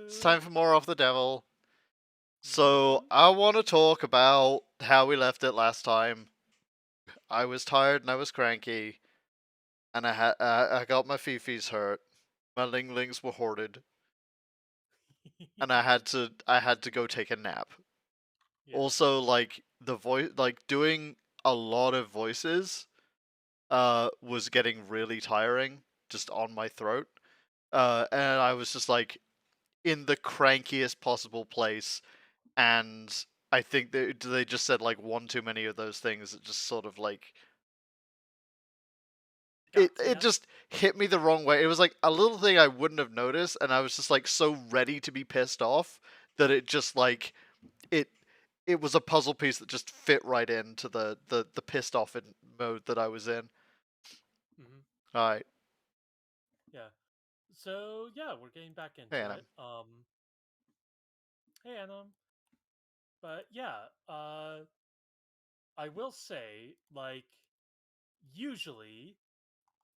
It's Hello. time for more of the devil. So, hmm I want to talk about how we left it last time. I was tired and I was cranky, and I got my fifis hurt. My linglings were hoarded, and I had to go take a nap. yeah. Also, like the voice, like doing a lot of voices, was getting really tiring, just on my throat. And I was just like in the crankiest possible place, and I think they just said like one too many of those things. It just sort of like it Gotcha. just hit me the wrong way. It was like a little thing I wouldn't have noticed, and I was just like so ready to be pissed off that it just like it it was a puzzle piece that just fit right into the pissed off mode that I was in. hmm All right, Yeah. So yeah, we're getting back hey into Anna. it. Hey Anna. But yeah, I will say, like, usually,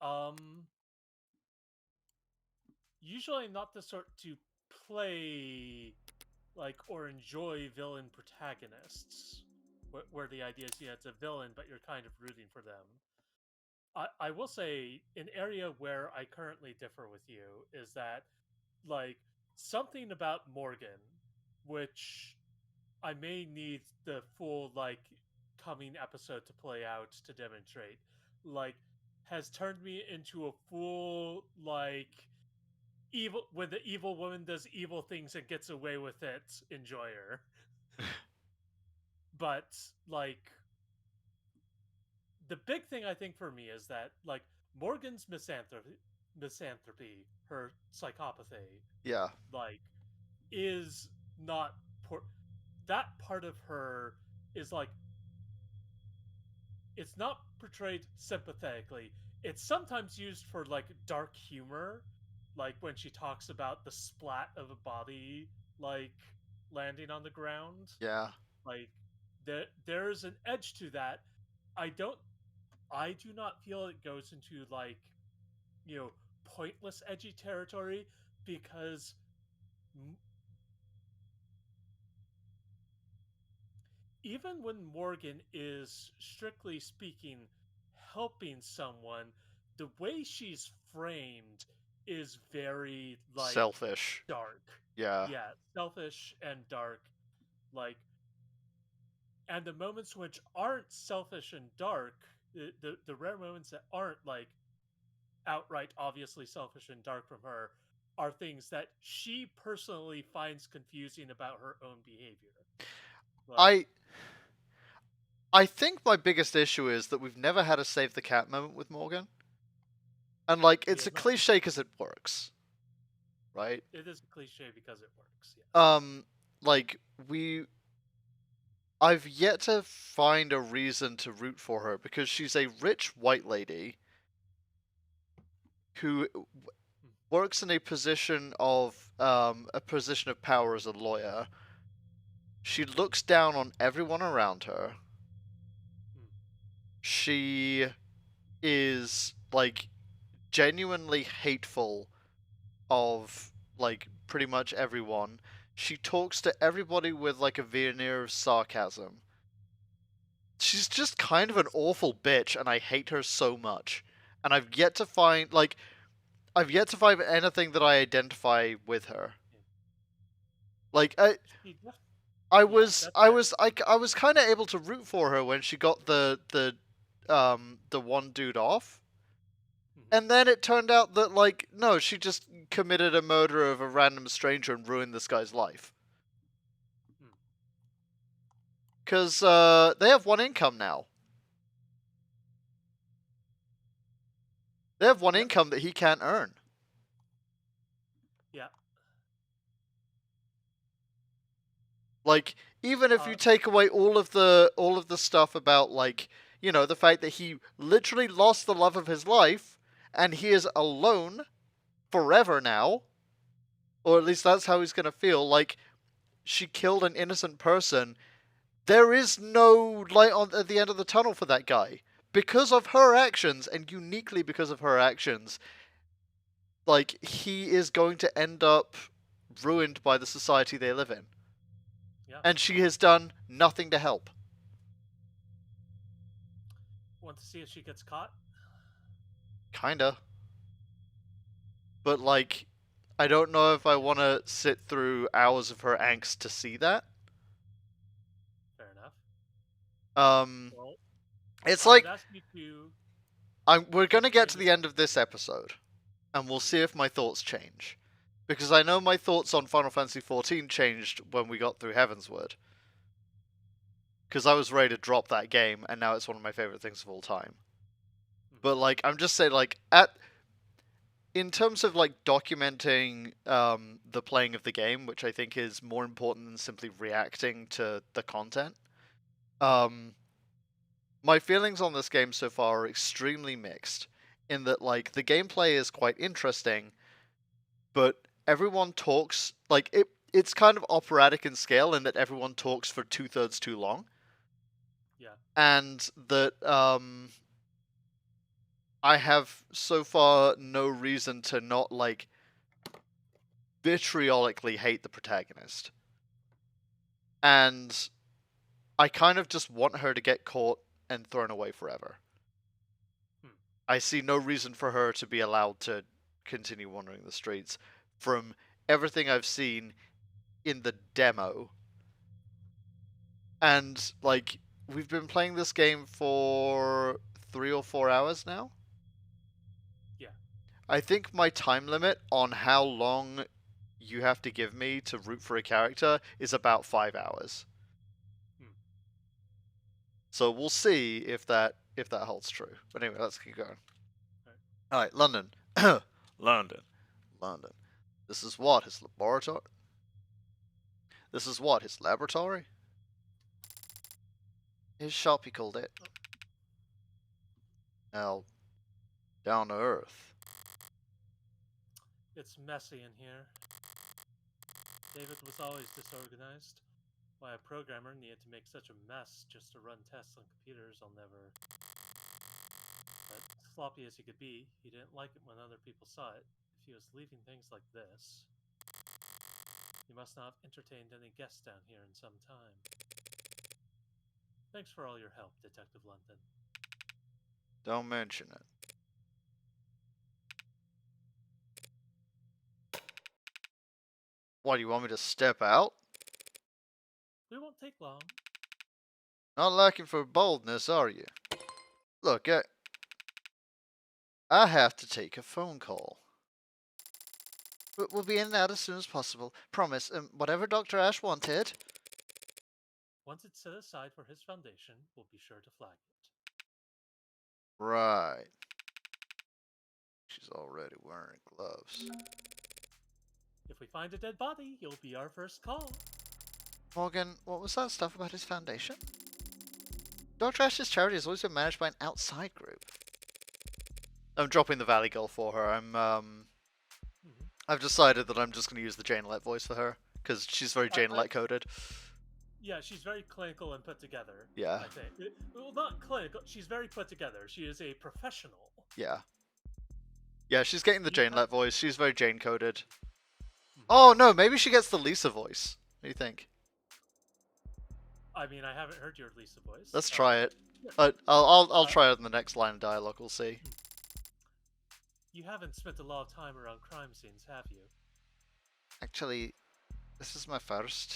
um, usually I'm not the sort to play like or enjoy villain protagonists, where the idea is it's a villain, but you're kind of rooting for them. I will say an area where I currently differ with you is that like something about Morgan, which I may need the full like coming episode to play out to demonstrate, like has turned me into a full like evil when the evil woman does evil things and gets away with it enjoyer. But like the big thing I think for me is that like Morgan's misanthropy, her psychopathy, Yeah, like is not por- that part of her is like it's not portrayed sympathetically. It's sometimes used for like dark humor, like when she talks about the splat of a body like landing on the ground. yeah. Like there's an edge to that. I don't I do not feel it goes into like, you know, pointless edgy territory because even when Morgan is strictly speaking helping someone, the way she's framed is very like Selfish. dark. Yeah, Yeah, selfish and dark. Like, and the moments which aren't selfish and dark, the rare moments that aren't like outright obviously selfish and dark from her are things that she personally finds confusing about her own behavior. Like, I I think my biggest issue is that we've never had a save the cat moment with Morgan, and like we it's a have not. cliche because it works, right? It is a cliche because it works. Yes. Um, like we I've yet to find a reason to root for her because she's a rich white lady who Mm, works in a position of power as a lawyer. She looks down on everyone around her. mm, She is like genuinely hateful of like pretty much everyone. She talks to everybody with like a veneer of sarcasm. She's just kind of an It's awful bitch, and I hate her so much. And I've yet to find anything that I identify with her. yeah. Like She def- I yeah, was that's I that. was I was kind of able to root for her when she got the one dude off. hmm And then it turned out that like no, she just committed a murder of a random stranger and ruined this guy's life. mm, Cuz they have one income now. They have one Yep. income that he can't earn. Yeah. Like even if you Uh. take away all of the stuff about like, the fact that he literally lost the love of his life and he is alone forever now, or at least that's how he's going to feel, like she killed an innocent person. There is no light on at the end of the tunnel for that guy because of her actions, and uniquely because of her actions. Like he is going to end up ruined by the society they live in. Yeah. And she has done nothing to help. Want to see if she gets caught? Kinda. But, like, I don't know if I want to sit through hours of her angst to see that. Fair enough. Um, Well, it's I would like ask you to we're gonna get explain to the. the end of this episode, and we'll see if my thoughts change, because I know my thoughts on Final Fantasy XIV changed when we got through Heavensward, because I was ready to drop that game, and now it's one of my favorite things of all time. But like, I'm just saying, like, at in terms of like documenting the playing of the game, which I think is more important than simply reacting to the content. Um, my feelings on this game so far are extremely mixed. In that, like, the gameplay is quite interesting, but everyone talks like it. It's kind of operatic in scale in that everyone talks for 2/3 too long, Yeah. and that I have so far no reason to not like vitriolically hate the protagonist. And I kind of just want her to get caught and thrown away forever. Hmm. I see no reason for her to be allowed to continue wandering the streets from everything I've seen in the demo. And, like, we've been playing this game for 3 or 4 hours now. Yeah. I think my time limit on how long you have to give me to root for a character is about 5 hours. Hmm. So we'll see if that holds true. But anyway, let's keep going. Right. All right, London. London. London. This is what his laboratory. This is what his laboratory. His shop, he called it. Now, down to earth. It's messy in here. David was always disorganized. Why a programmer needed to make such a mess just to run tests on computers, I'll never. But sloppy as he could be, he didn't like it when other people saw it. If he was leaving things like this, he must not have entertained any guests down here in some time. Thanks for all your help, Detective London. Don't mention it. What, do you want me to step out? We won't take long. Not looking for boldness, are you? Look, I have to take a phone call. But we'll be in and out as soon as possible. Promise. Whatever Dr. Ash wanted. Once it's set aside for his foundation, we'll be sure to flag it. Right. She's already wearing gloves. If we find a dead body, you'll be our first call. Morgan, what was that stuff about his foundation? Dr. Ash's charity has always been managed by an outside group. I'm dropping the Valley Girl for her. I've decided that I'm just going to use the Jane Lett voice for her, because she's very Jane Lett coded. Yeah, she's very clinical and put together. Yeah. I think. Well, not clinical. She's very put together. She is a professional. Yeah. Yeah, she's getting the Jane Lett voice. She's very Jane coded. Mhm. Oh no, maybe she gets the Lisa voice. What do you think? I mean, I haven't heard your Lisa voice. Let's try it. Yeah. I'll try it in the next line of dialogue. We'll see. You haven't spent a lot of time around crime scenes, have you? Actually, this is my first.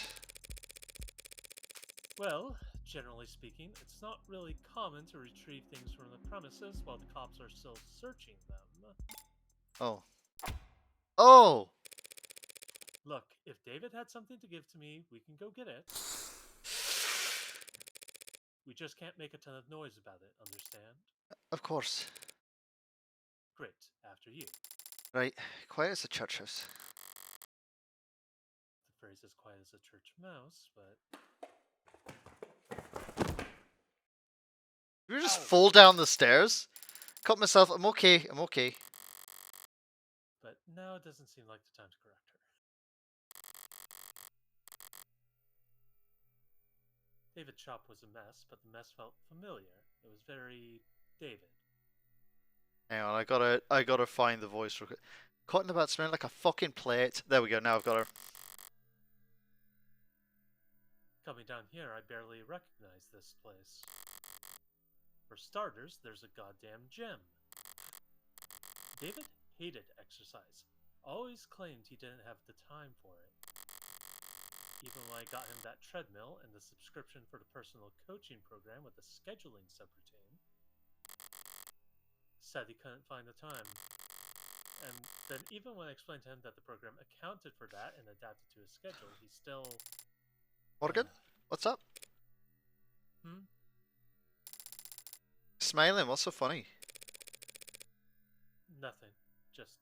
Well, generally speaking, it's not really common to retrieve things from the premises while the cops are still searching them. Oh. Oh! Look, if David had something to give to me, we can go get it. We just can't make a ton of noise about it, understand? Of course. Great, after you. Right, quiet as a church house. The phrase is quiet as a church mouse, but Did you just Ow. fall down the stairs? Caught myself. I'm okay. I'm okay. but now it doesn't seem like the time to correct her. David's shop was a mess, but the mess felt familiar. It was very David. Hang on, I gotta find the voice real quick. Caught in about smelling like a fucking plate. There we go. Now I've got her. Coming down here, I barely recognize this place. For starters, there's a goddamn gym. David hated exercise. Always claimed he didn't have the time for it. Even when I got him that treadmill and the subscription for the personal coaching program with a scheduling subroutine, said he couldn't find the time. And then even when I explained to him that the program accounted for that and adapted to his schedule, he still... Morgan, what's up? Hmm? Smiling, what's so funny? Nothing. Just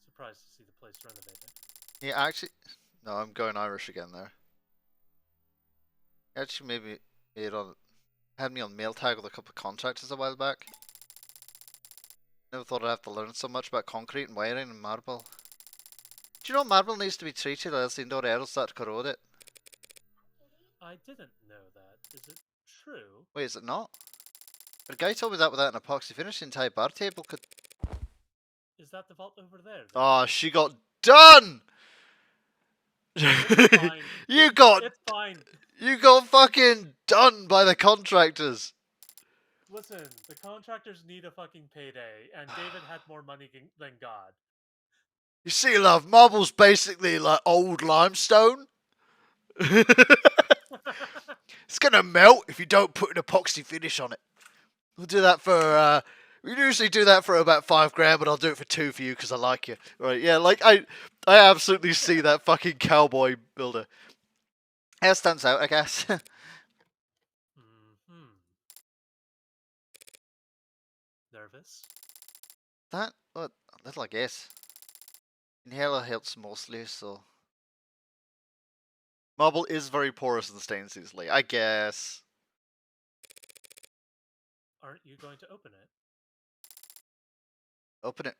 surprised to see the place renovated. Yeah, actually... No, I'm going Irish again there. Actually, maybe had me on mail tag with a couple of contractors a while back. Never thought I'd have to learn so much about concrete and wiring and marble. Do you know marble needs to be treated, or else the indoor air will start to corrode it? I didn't know that. Is it true? Wait, is it not? But a guy told me that without an epoxy finish, the entire bar table could... Is that the vault over there? Oh, she got done! It's fine. You got... It's fine. You got fucking done by the contractors! Listen, the contractors need a fucking payday, and David had more money than God. You see, love, marble's basically like old limestone. It's gonna melt if you don't put an epoxy finish on it. We'll do that for, we usually do that for about $5 but I'll do it for 2 for you because I like you. Right, yeah, like, I absolutely see that fucking cowboy builder. Hair stands out, I guess. Mm-hmm. Nervous? That, well, a little, I guess. Inhaler helps mostly, so... Marble is very porous and stains easily, I guess. Aren't you going to open it? Open it.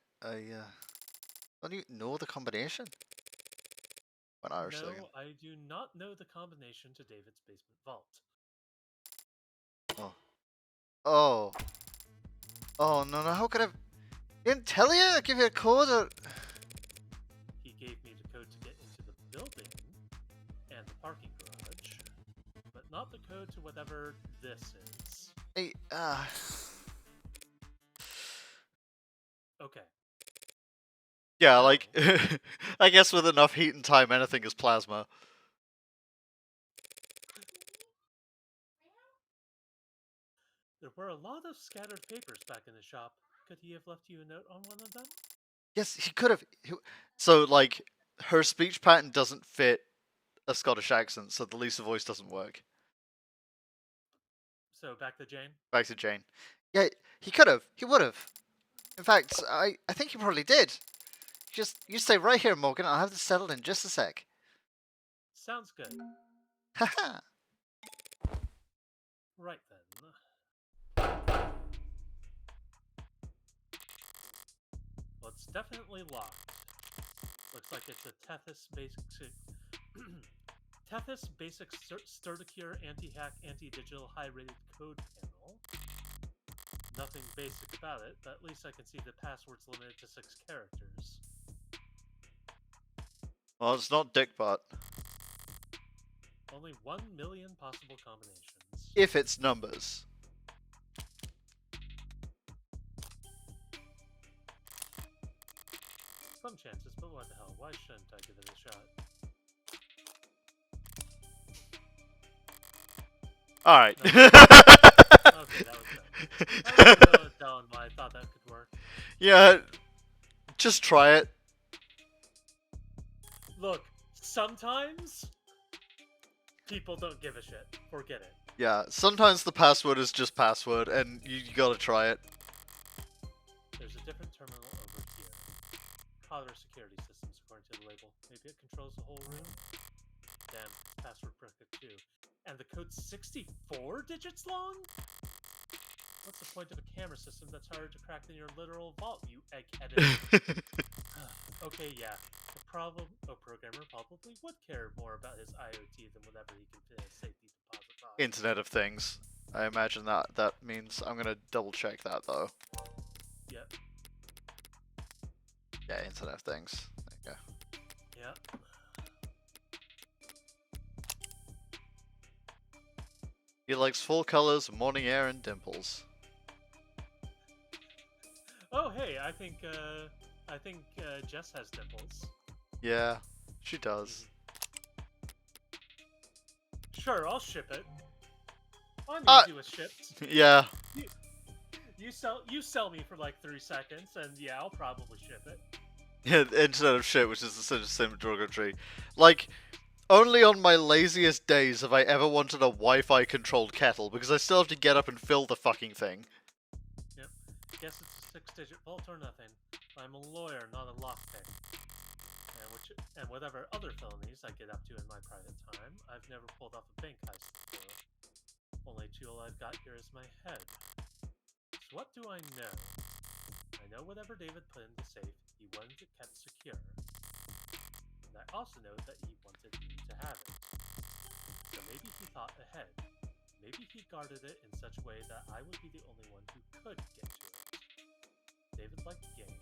Don't you know the combination? An Irish No, again. I do not know the combination to David's basement vault. Oh. Oh. Oh, no, how could I... Didn't tell you? I give you a code or... He gave me the code to get into the building and the parking garage, but not the code to whatever this is. Hey, Okay. Yeah, like... I guess with enough heat and time, anything is plasma. There were a lot of scattered papers back in the shop. Could he have left you a note on one of them? Yes, he could have... So, like, her speech pattern doesn't fit a Scottish accent, so the Lisa voice doesn't work. So, back to Jane? Back to Jane. Yeah, he could have. He would have. In fact, I think he probably did. You stay right here, Morgan. I'll have this settled in just a sec. Sounds good. Haha. Right then. Well, it's definitely locked. Looks like it's a Tethys basic... Tethys basic Sturticure anti-hack anti-digital high-rated code panel. Nothing basic about it, but at least I can see the password's limited to 6 characters. Well, it's not dick butt. Only 1 million possible combinations. If it's numbers. Some chances, but what the hell? Why shouldn't I give it a shot? Alright. Okay, that was good. I was a little down why I thought that could work. Yeah, just try it. Look, sometimes people don't give a shit. Forget it. Yeah, sometimes the password is just password, and you gotta try it. There's a different terminal over here. Collar security systems, according to the label. Maybe it controls the whole room? Damn, password broken too. And the code's 64 digits long? What's the point of a camera system that's harder to crack than your literal vault, you egg-headed? Okay, yeah. The programmer probably would care more about his IoT than whatever he can fit a safety deposit box. Internet of Things. I imagine that means I'm gonna double check that though. Yep. Yeah, Internet of Things. There you go. Yep. He likes full colors, morning air, and dimples. Oh, hey, I think Jess has dimples. Yeah, she does. Sure, I'll ship it. I'm Ah, easy with ships. yeah. You sell me for like 3 seconds, and yeah, I'll probably ship it. Yeah, Internet of Shit, which is the same derogatory. Like, only on my laziest days have I ever wanted a Wi-Fi controlled kettle, because I still have to get up and fill the fucking thing. Yep. Guess it's a 6-digit vault or nothing. I'm a lawyer, not a lockpick. And whatever other felonies I get up to in my private time, I've never pulled off a bank heist before. Only tool I've got here is my head. So what do I know? I know whatever David put in the safe, he wanted it kept secure. And I also know that he wanted me to have it. So maybe he thought ahead. Maybe he guarded it in such a way that I would be the only one who could get to it. David liked games.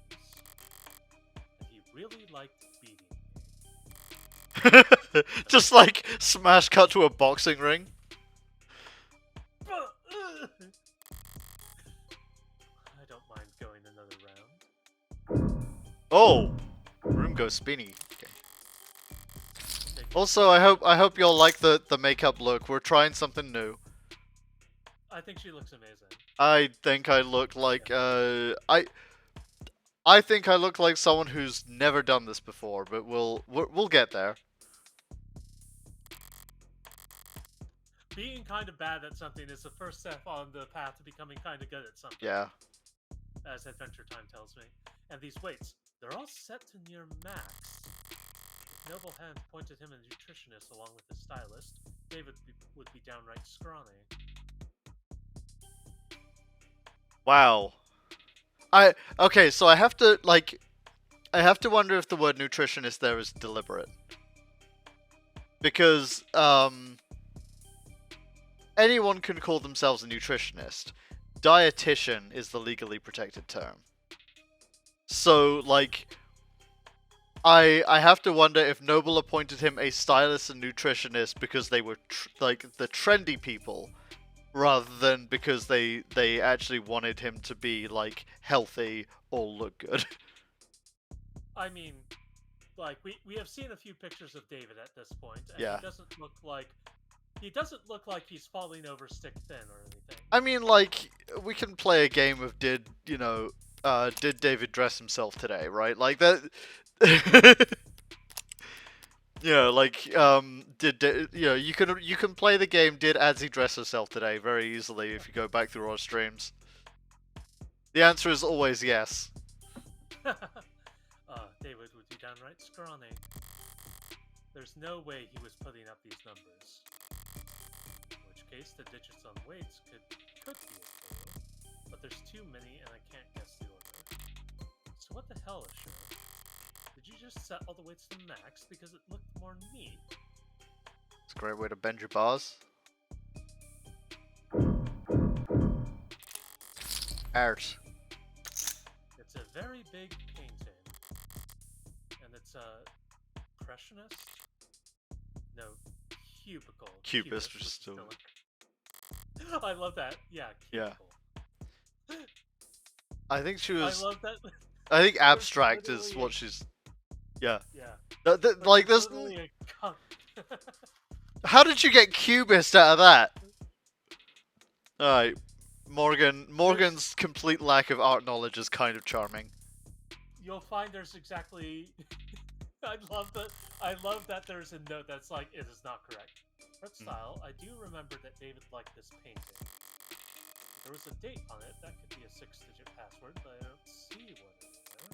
And he really liked beating me. Just like smash cut to a boxing ring. I don't mind going another round. Oh, room goes spinny. Okay. Also, I hope y'all like the makeup look. We're trying something new. I think she looks amazing. I think I look like I think I look like someone who's never done this before, but we'll get there. Being kind of bad at something is the first step on the path to becoming kind of good at something. Yeah. As Adventure Time tells me. And these weights, they're all set to near max. If Noble Hand pointed him a nutritionist along with his stylist, David would be downright scrawny. Wow. Okay, so I have to wonder if the word nutritionist there is deliberate. Because anyone can call themselves a nutritionist. Dietitian is the legally protected term. So, like, I have to wonder if Noble appointed him a stylist and nutritionist because they were like the trendy people, rather than because they actually wanted him to be like healthy or look good. I mean, like we have seen a few pictures of David at this point, and Yeah. he doesn't look like he's falling over stick thin or anything. I mean, like, we can play a game of did David dress himself today, right? Like that. Like, you can play the game Did Adzy dress herself today very easily if you go back through our streams. The answer is always yes. David would be downright scrawny. There's no way he was putting up these numbers. In which case, the digits on weights could be a clue, but there's too many and I can't guess the order. So what the hell, Ashura? Did you just set all the weights to max because it looked more neat? It's a great way to bend your bars. Art. It's a very big painting. And it's a impressionist? No, cubicle. Cubist, which is still... I love that. Yeah, cubicle. Yeah. I think she was... I love that. I think abstract is what she's... Yeah. Yeah. Like, there's... How did you get cubist out of that? Alright. Morgan's complete lack of art knowledge is kind of charming. You'll find there's exactly... I love that there's a note that's like, it is not correct. Art style, I do remember that David liked this painting. If there was a date on it, that could be a 6-digit password, but I don't see one in there.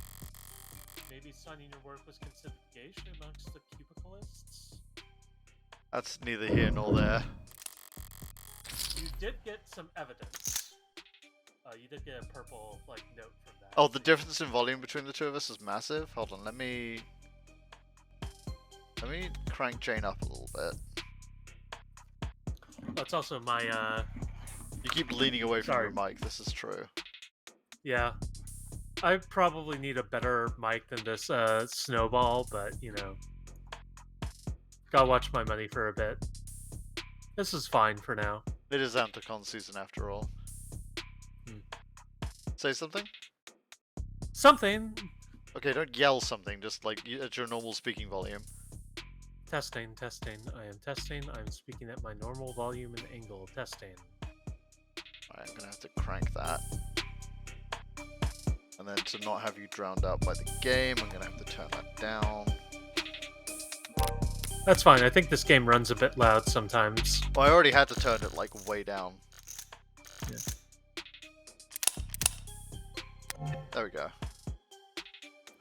Maybe signing your work was considered gauche amongst the cubicalists? That's neither here nor there. You did get some evidence. You did get a purple, like, note from that. Oh, the difference in volume between the two of us is massive? Hold on, let me crank Jane up a little bit. That's also my, You keep leaning away from your mic, this is true. Yeah. I probably need a better mic than this, snowball, but, you know. Gotta watch my money for a bit. This is fine for now. It is Antacon season after all. Say something? Something. Okay, don't yell something, just like at your normal speaking volume. Testing, testing. I am testing. I'm speaking at my normal volume and angle. Testing. Alright, I'm gonna have to crank that. And then to not have you drowned out by the game, I'm gonna have to turn that down. That's fine. I think this game runs a bit loud sometimes. Well, I already had to turn it, like, way down. Yeah. There we go.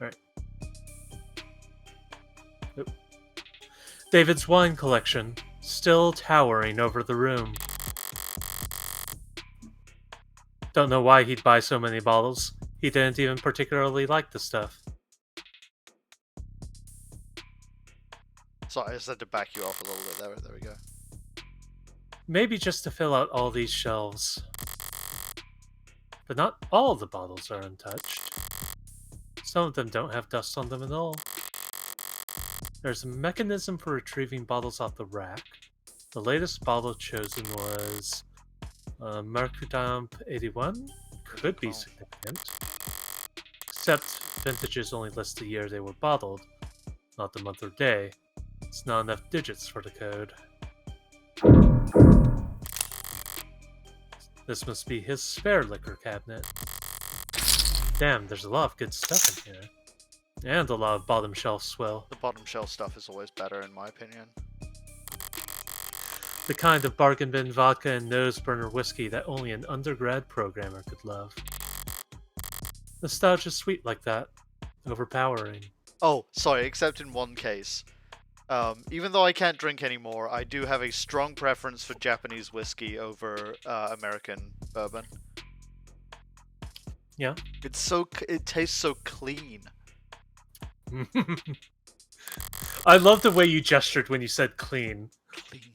Alright. Oop. David's wine collection, still towering over the room. Don't know why he'd buy so many bottles. He didn't even particularly like the stuff. Sorry, I just had to back you off a little bit there. There we go. Maybe just to fill out all these shelves. But not all of the bottles are untouched. Some of them don't have dust on them at all. There's a mechanism for retrieving bottles off the rack. The latest bottle chosen was Mercudamp 81. Could be significant. Except vintages only list the year they were bottled, not the month or day. It's not enough digits for the code. This must be his spare liquor cabinet. Damn, there's a lot of good stuff in here. And a lot of bottom shelf swill. The bottom shelf stuff is always better, in my opinion. The kind of bargain bin vodka and nose burner whiskey that only an undergrad programmer could love. Nostalgia's sweet like that. Overpowering. Oh, sorry, except in one case. Even though I can't drink anymore, I do have a strong preference for Japanese whiskey over American bourbon. Yeah. It tastes so clean. I love the way you gestured when you said clean. Clean.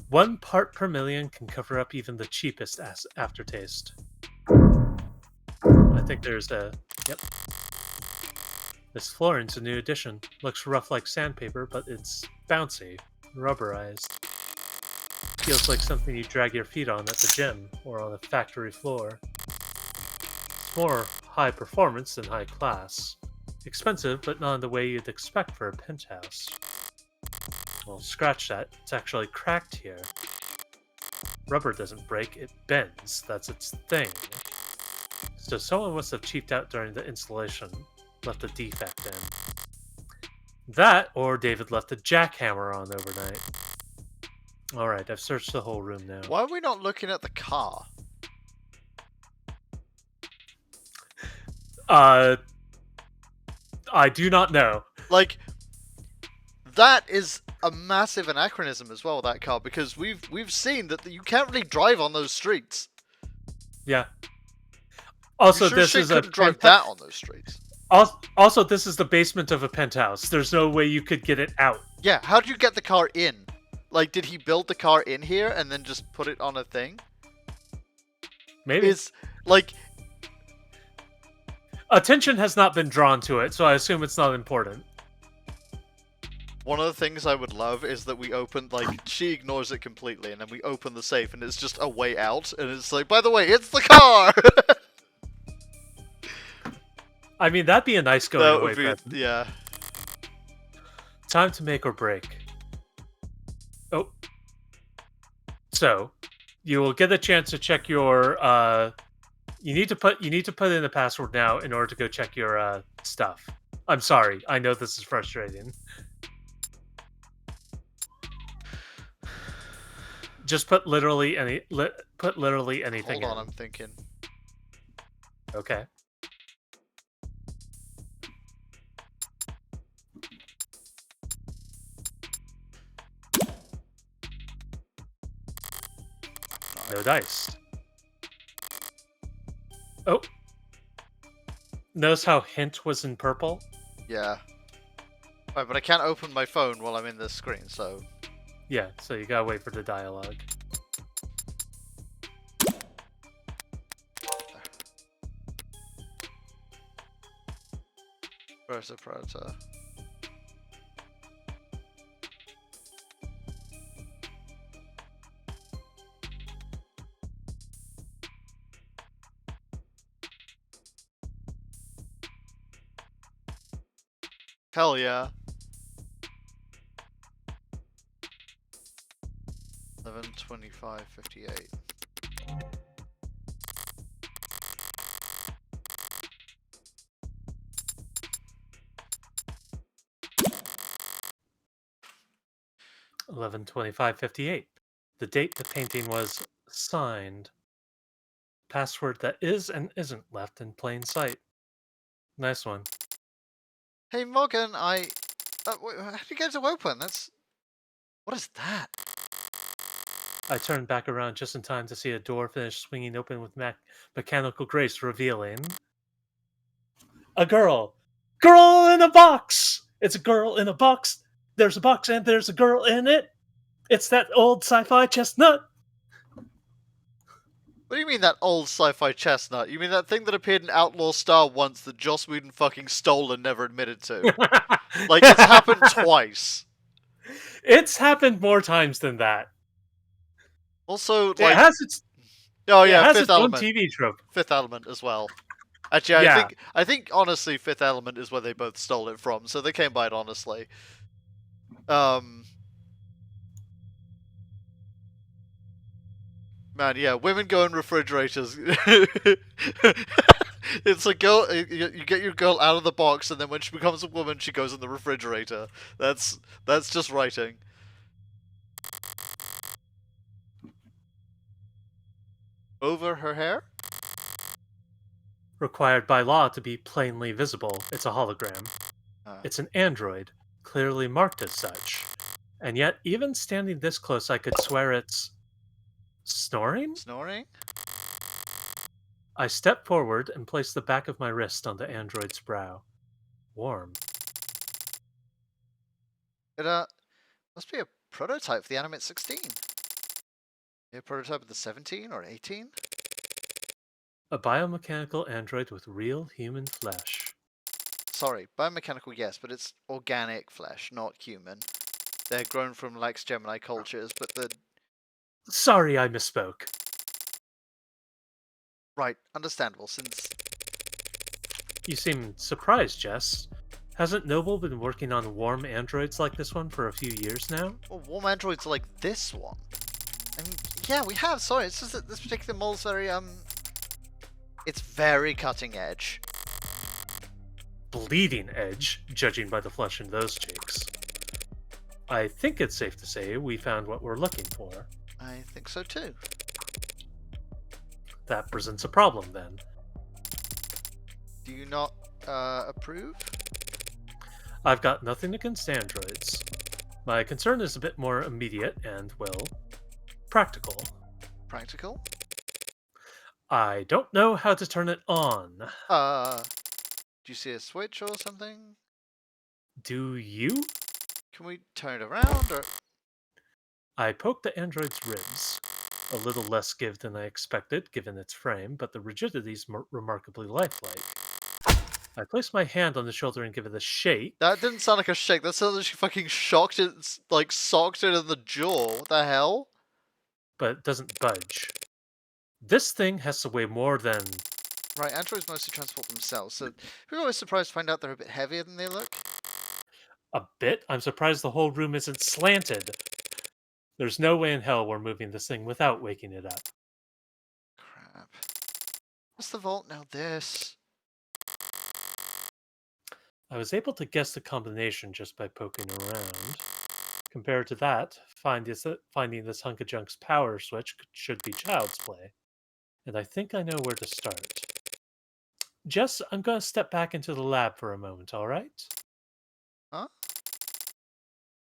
1 part per million can cover up even the cheapest aftertaste. I think there's a... Yep. This flooring's a new addition. Looks rough like sandpaper, but it's bouncy, rubberized. Feels like something you drag your feet on at the gym, or on a factory floor. It's more high performance than high class. Expensive, but not in the way you'd expect for a penthouse. Well, scratch that. It's actually cracked here. Rubber doesn't break, it bends. That's its thing. So someone must have cheaped out during the installation. Left a defect in. That, or David left a jackhammer on overnight. Alright, I've searched the whole room now. Why are we not looking at the car? I do not know. Like, that is a massive anachronism as well, that car, because we've seen that you can't really drive on those streets. Yeah. Also, sure this is a drive that on those streets. Also, this is the basement of a penthouse. There's no way you could get it out. Yeah, how did you get the car in? Like, did he build the car in here and then just put it on a thing? Maybe. It's like... Attention has not been drawn to it, so I assume it's not important. One of the things I would love is that we open, like, she ignores it completely, and then we open the safe, and it's just a way out, and it's like, by the way, it's the car! I mean, that'd be a nice going away present. Yeah. Time to make or break. Oh. So, you will get a chance to check your, you need to put in a password now in order to go check your, stuff. I'm sorry, I know this is frustrating. Just put literally anything Hold on, in. I'm thinking. Okay. No dice. Oh. Notice how hint was in purple? Yeah. Right, but I can't open my phone while I'm in this screen, so... Yeah, so you gotta wait for the dialogue. Where's the predator? Hell yeah. 11:25:58. 11/25/58. The date the painting was signed. Password that is and isn't left in plain sight. Nice one. Hey Morgan, how do you get to open? What is that? I turned back around just in time to see a door finish swinging open with mechanical grace, revealing a girl. Girl in a box! It's a girl in a box. There's a box and there's a girl in it. It's that old sci-fi chestnut. What do you mean that old sci-fi chestnut? You mean that thing that appeared in Outlaw Star once that Joss Whedon fucking stole and never admitted to? Like, it's happened twice. It's happened more times than that. Also, It like, has its oh it yeah, has Fifth its own Element. TV trope. Fifth Element as well. Actually, Yeah. I think honestly, Fifth Element is where they both stole it from, so they came by it honestly. Um, man, yeah, women go in refrigerators. It's a girl. You get your girl out of the box, and then when she becomes a woman, she goes in the refrigerator. That's just writing. Over her hair? Required by law to be plainly visible. It's a hologram. Uh, It's an android, clearly marked as such. And yet, even standing this close, I could swear it's snoring? Snoring? I stepped forward and placed the back of my wrist on the android's brow. Warm. It must be a prototype for the Animate 16. A prototype of the 17 or 18? A biomechanical android with real human flesh. Sorry, biomechanical, yes, but it's organic flesh, not human. They're grown from Lex Gemini cultures, but the Sorry I misspoke. right, understandable. Since You seem surprised, Jess. Hasn't Noble been working on warm androids like this one for a few years now? well, warm androids like this one. I mean, yeah, we have. Sorry, it's just that this particular mold's it's very cutting edge. Bleeding edge, judging by the flesh in those cheeks. I think it's safe to say we found what we're looking for. I think so too. That presents a problem then. Do you not approve? I've got nothing against androids. My concern is a bit more immediate and, well, practical. Practical? I don't know how to turn it on. Do you see a switch or something? Do you? Can we turn it around or? I poked the android's ribs. A little less give than I expected, given its frame, but the rigidity's remarkably lifelike. I placed my hand on the shoulder and give it a shake. That didn't sound like a shake. That sounded like she fucking shocked it, like socked it in the jaw. What the hell? But it doesn't budge. This thing has to weigh more than Right, androids mostly transport themselves, so people are always surprised to find out they're a bit heavier than they look. a bit. I'm surprised the whole room isn't slanted. There's no way in hell we're moving this thing without waking it up. Crap. What's the vault now? This. I was able to guess the combination just by poking around. Compared to that, finding this hunk of junk's power switch should be child's play. And I think I know where to start. Jess, I'm going to step back into the lab for a moment, alright? Huh?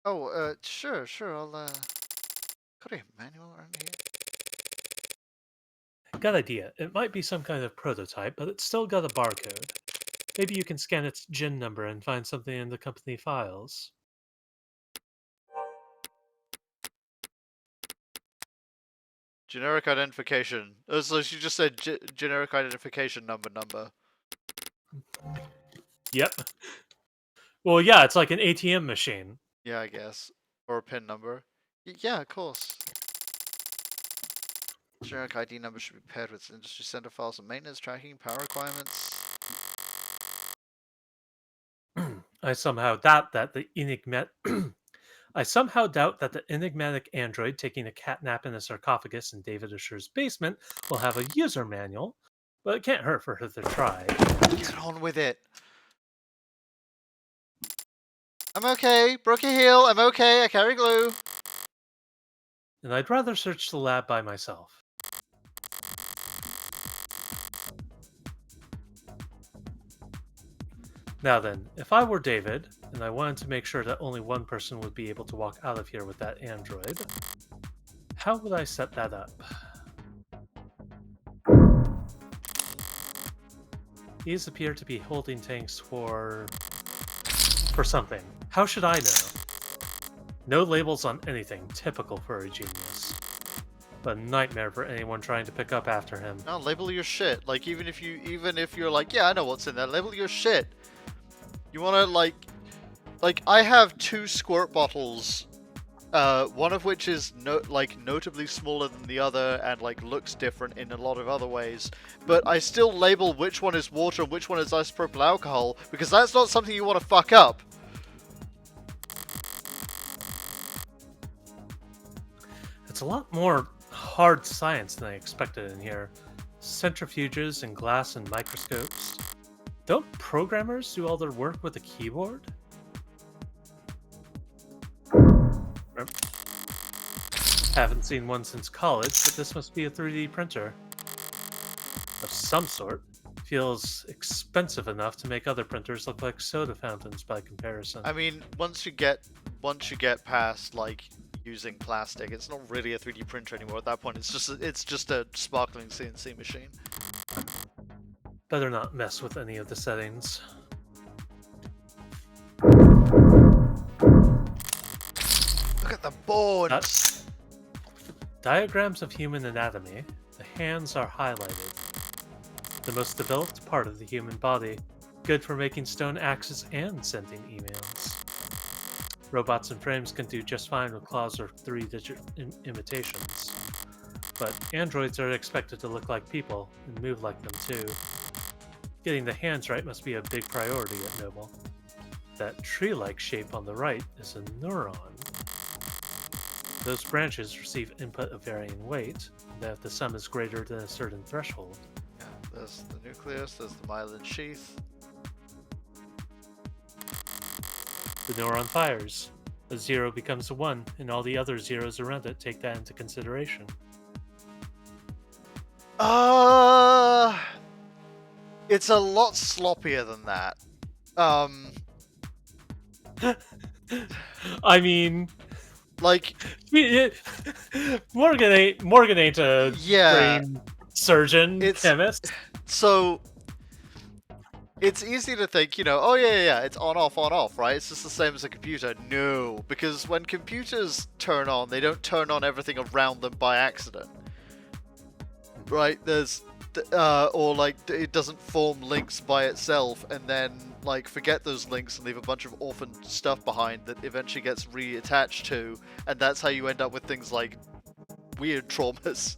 Oh, sure, sure. I'll put a manual around here. Good idea. It might be some kind of prototype, but it's still got a barcode. Maybe you can scan its GIN number and find something in the company files. Generic identification. Oh, so she just said generic identification number. Yep. Well, yeah, it's like an ATM machine. Yeah, I guess. Or a PIN number. Yeah, of course. Generic ID number should be paired with industry center files and maintenance tracking, power requirements. I somehow doubt that the I somehow doubt that the enigmatic android taking a cat nap in a sarcophagus in David Assure's basement will have a user manual, but it can't hurt for her to try. Get on with it. I'm okay. Broke a heel. I'm okay. I carry glue. And I'd rather search the lab by myself. Now then, if I were David, and I wanted to make sure that only one person would be able to walk out of here with that android, how would I set that up? These appear to be holding tanks for something. How should I know? No labels on anything, typical for a genius. But a nightmare for anyone trying to pick up after him. No, label your shit. Like, even if you're like, yeah, I know what's in there, label your shit. You wanna, like, I have 2 squirt bottles, one of which is notably smaller than the other and like looks different in a lot of other ways, but I still label which one is water and which one is isopropyl alcohol because that's not something you want to fuck up. It's a lot more hard science than I expected in here. Centrifuges and glass and microscopes. Don't programmers do all their work with a keyboard? Haven't seen one since college, but this must be a 3D printer. Of some sort. Feels expensive enough to make other printers look like soda fountains by comparison. I mean, once you get past like using plastic, it's not really a 3D printer anymore. At that point, it's just a sparkling CNC machine. Better not mess with any of the settings. Look at the bones! Diagrams of human anatomy. The hands are highlighted. The most developed part of the human body. Good for making stone axes and sending emails. Robots and frames can do just fine with claws or 3-digit imitations. But androids are expected to look like people and move like them too. Getting the hands right must be a big priority at Noble. That tree-like shape on the right is a neuron. Those branches receive input of varying weight, and that if the sum is greater than a certain threshold. Yeah, there's the nucleus, there's the myelin sheath. The neuron fires. A 0 becomes a 1, and all the other zeros around it take that into consideration. It's a lot sloppier than that. I mean, like Morgan ain't a brain surgeon, chemist. So it's easy to think, oh yeah, it's on off, right? It's just the same as a computer. No, because when computers turn on, they don't turn on everything around them by accident, right? There's or like it doesn't form links by itself and then like forget those links and leave a bunch of orphan stuff behind that eventually gets reattached to, and that's how you end up with things like weird traumas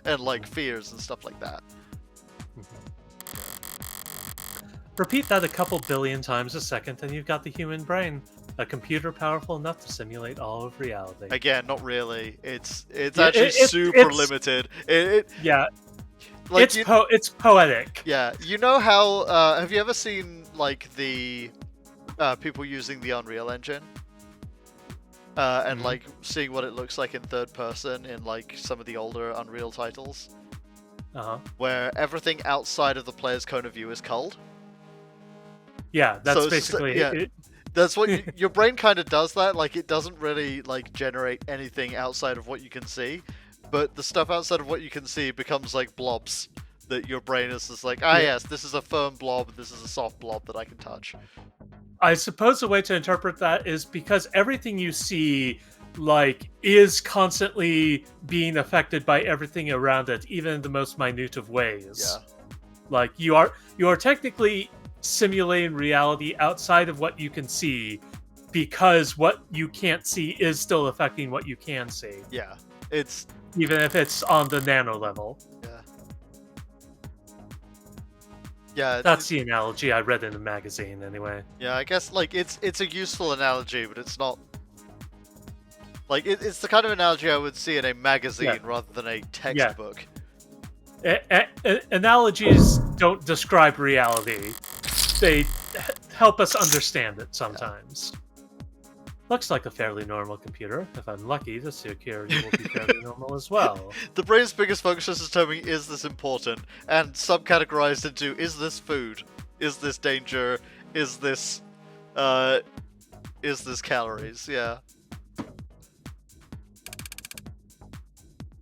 and like fears and stuff like that. Repeat that a couple billion times a second and you've got the human brain. A computer powerful enough to simulate all of reality. Again, not really. It's actually super limited. Yeah. Like it's poetic. Yeah, you know how have you ever seen like the people using the Unreal Engine and like seeing what it looks like in third person in like some of the older Unreal titles, where everything outside of the player's cone of view is culled? Yeah, that's basically that's what your brain kind of does. That like it doesn't really like generate anything outside of what you can see. But the stuff outside of what you can see becomes like blobs that your brain is just like, yes, this is a firm blob, this is a soft blob that I can touch. I suppose the way to interpret that is because everything you see, like, is constantly being affected by everything around it, even in the most minute of ways. Yeah. Like, you are technically simulating reality outside of what you can see, because what you can't see is still affecting what you can see. Yeah, it's... Even if it's on the nano level. Yeah. Yeah, That's the analogy I read in a magazine, anyway. yeah. I guess like it's a useful analogy, but it's not like it's the kind of analogy I would see in a Yeah, magazine rather than a yeah. textbook. Analogies don't describe reality. They help us understand it sometimes. Looks like a fairly normal computer. If I'm lucky, the security will be fairly normal as well. The brain's biggest function is determining is this important, and subcategorized into is this food, is this danger, is this calories? Yeah.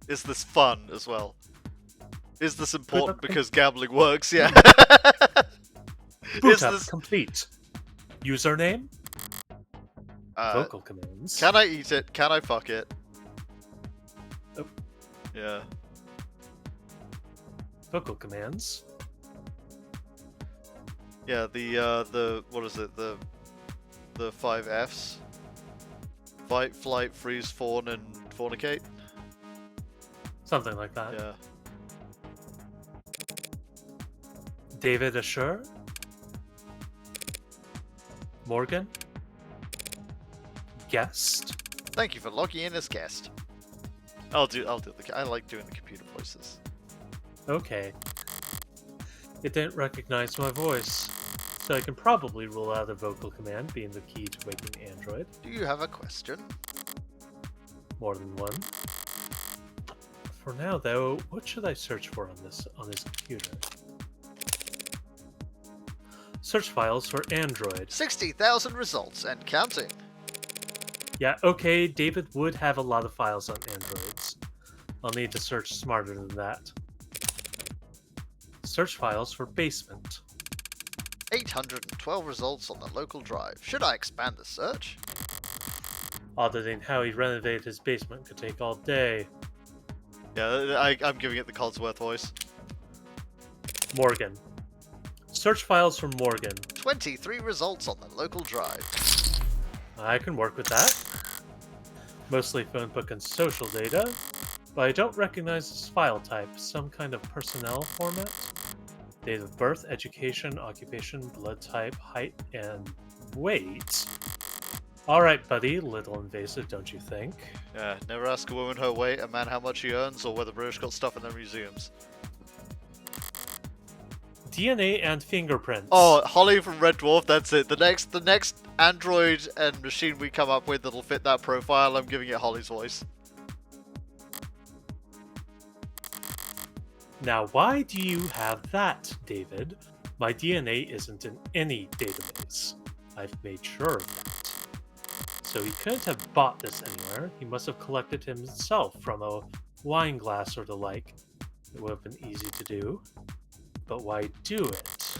Is this fun as well? Is this important because gambling works? Yeah. Boot Is up this complete. Username? uh Vocal commands. can I eat it? Can I fuck it? Oh. Yeah. Vocal commands. Yeah, the what is it? The 5 Fs. Fight, flight, freeze, fawn, and fornicate. Something like that. Yeah. David Assure? Morgan? Guest? Thank you for logging in as guest. I like doing the computer voices. Okay. It didn't recognize my voice, so I can probably rule out a vocal command being the key to waking Android. Do you have a question? More than one. For now, though, what should I search for on this computer? Search files for Android. 60,000 results and counting. Yeah, okay, David would have a lot of files on Androids. I'll need to search smarter than that. Search files for basement. 812 results on the local drive. Should I expand the search? Auditing how he renovated his basement could take all day. Yeah, I'm giving it the Codsworth voice. Morgan. Search files for Morgan. 23 results on the local drive. I can work with that. Mostly phone book and social data, but I don't recognize this file type. Some kind of personnel format? Date of birth, education, occupation, blood type, height, and weight. Alright, buddy, little invasive, don't you think? Yeah, never ask a woman her weight, a man how much he earns, or whether British got stuff in their museums. DNA and fingerprints. Oh, Holly from Red Dwarf, that's it. The next android and machine we come up with that'll fit that profile, I'm giving it Holly's voice. Now, why do you have that, David? My DNA isn't in any database. I've made sure of that. So he couldn't have bought this anywhere. He must have collected himself from a wine glass or the like. It would have been easy to do. But why do it?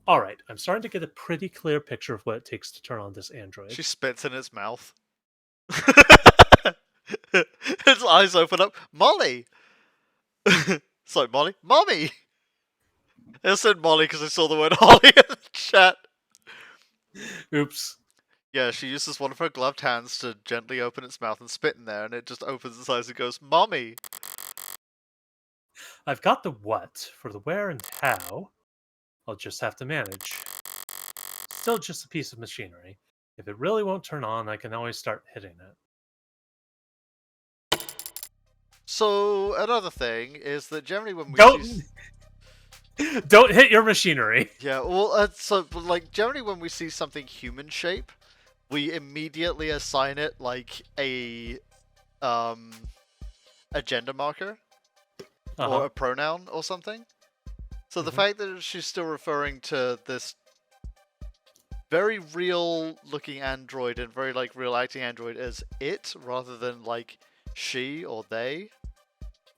Alright, I'm starting to get a pretty clear picture of what it takes to turn on this android. She spits in his mouth. His eyes open up. Molly! It's like, Molly? Mommy! I said Molly because I saw the word Holly in the chat. Oops. Yeah, she uses one of her gloved hands to gently open its mouth and spit in there, and it just opens its eyes and goes, Mommy! I've got the what. For the where and how, I'll just have to manage. Still just a piece of machinery. If it really won't turn on, I can always start hitting it. So, another thing is that generally when we Don't hit your machinery! Yeah, well, like, generally when we see something human shape, we immediately assign it, like, a gender marker. Or a pronoun or something. So the fact that she's still referring to this very real looking android and very like real acting android as it rather than like she or they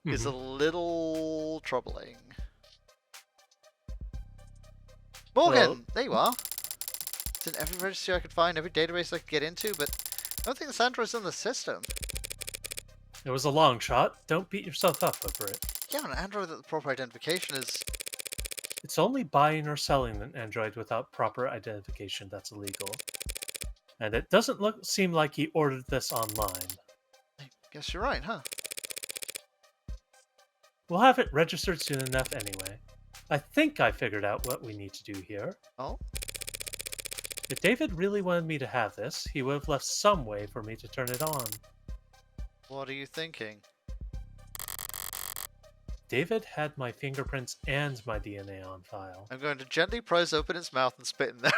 is a little troubling. Morgan! Well, there you are. It's in every registry I could find, every database I could get into, but I don't think this android's in the system. it was a long shot. Don't beat yourself up over it. Yeah, an android that the proper identification is... It's only buying or selling an android without proper identification that's illegal. And it doesn't seem like he ordered this online. I guess you're right, huh? We'll have it registered soon enough anyway. I think I figured out what we need to do here. Oh? If David really wanted me to have this, he would have left some way for me to turn it on. What are you thinking? David had my fingerprints and my DNA on file. I'm going to gently prise open its mouth and spit in there.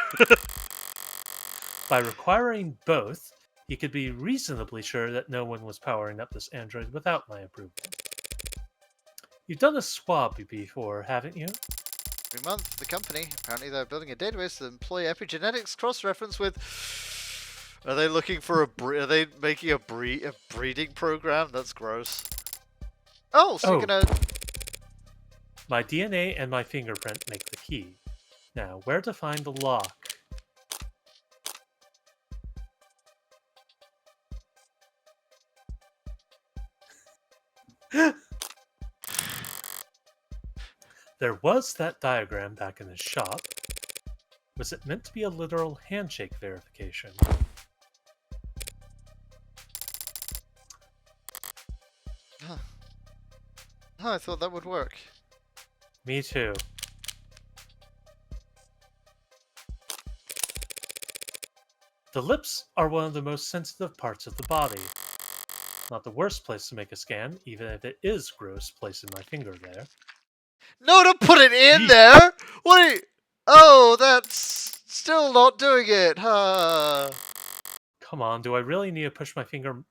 By requiring both, he could be reasonably sure that no one was powering up this android without my approval. You've done a swab before, haven't you? Every month, the company, apparently they're building a database to employ epigenetics cross-reference with... Are they looking for are they making a breeding program? That's gross. Oh, so you're gonna... My DNA and my fingerprint make the key. Now, where to find the lock? There was that diagram back in his shop. Was it meant to be a literal handshake verification? Huh. I thought that would work. Me too. The lips are one of the most sensitive parts of the body. Not the worst place to make a scan, even if it is gross placing my finger there. No, don't put it in Yeesh. there! What are you... Oh, that's still not doing it, huh? Come on, do I really need to push my finger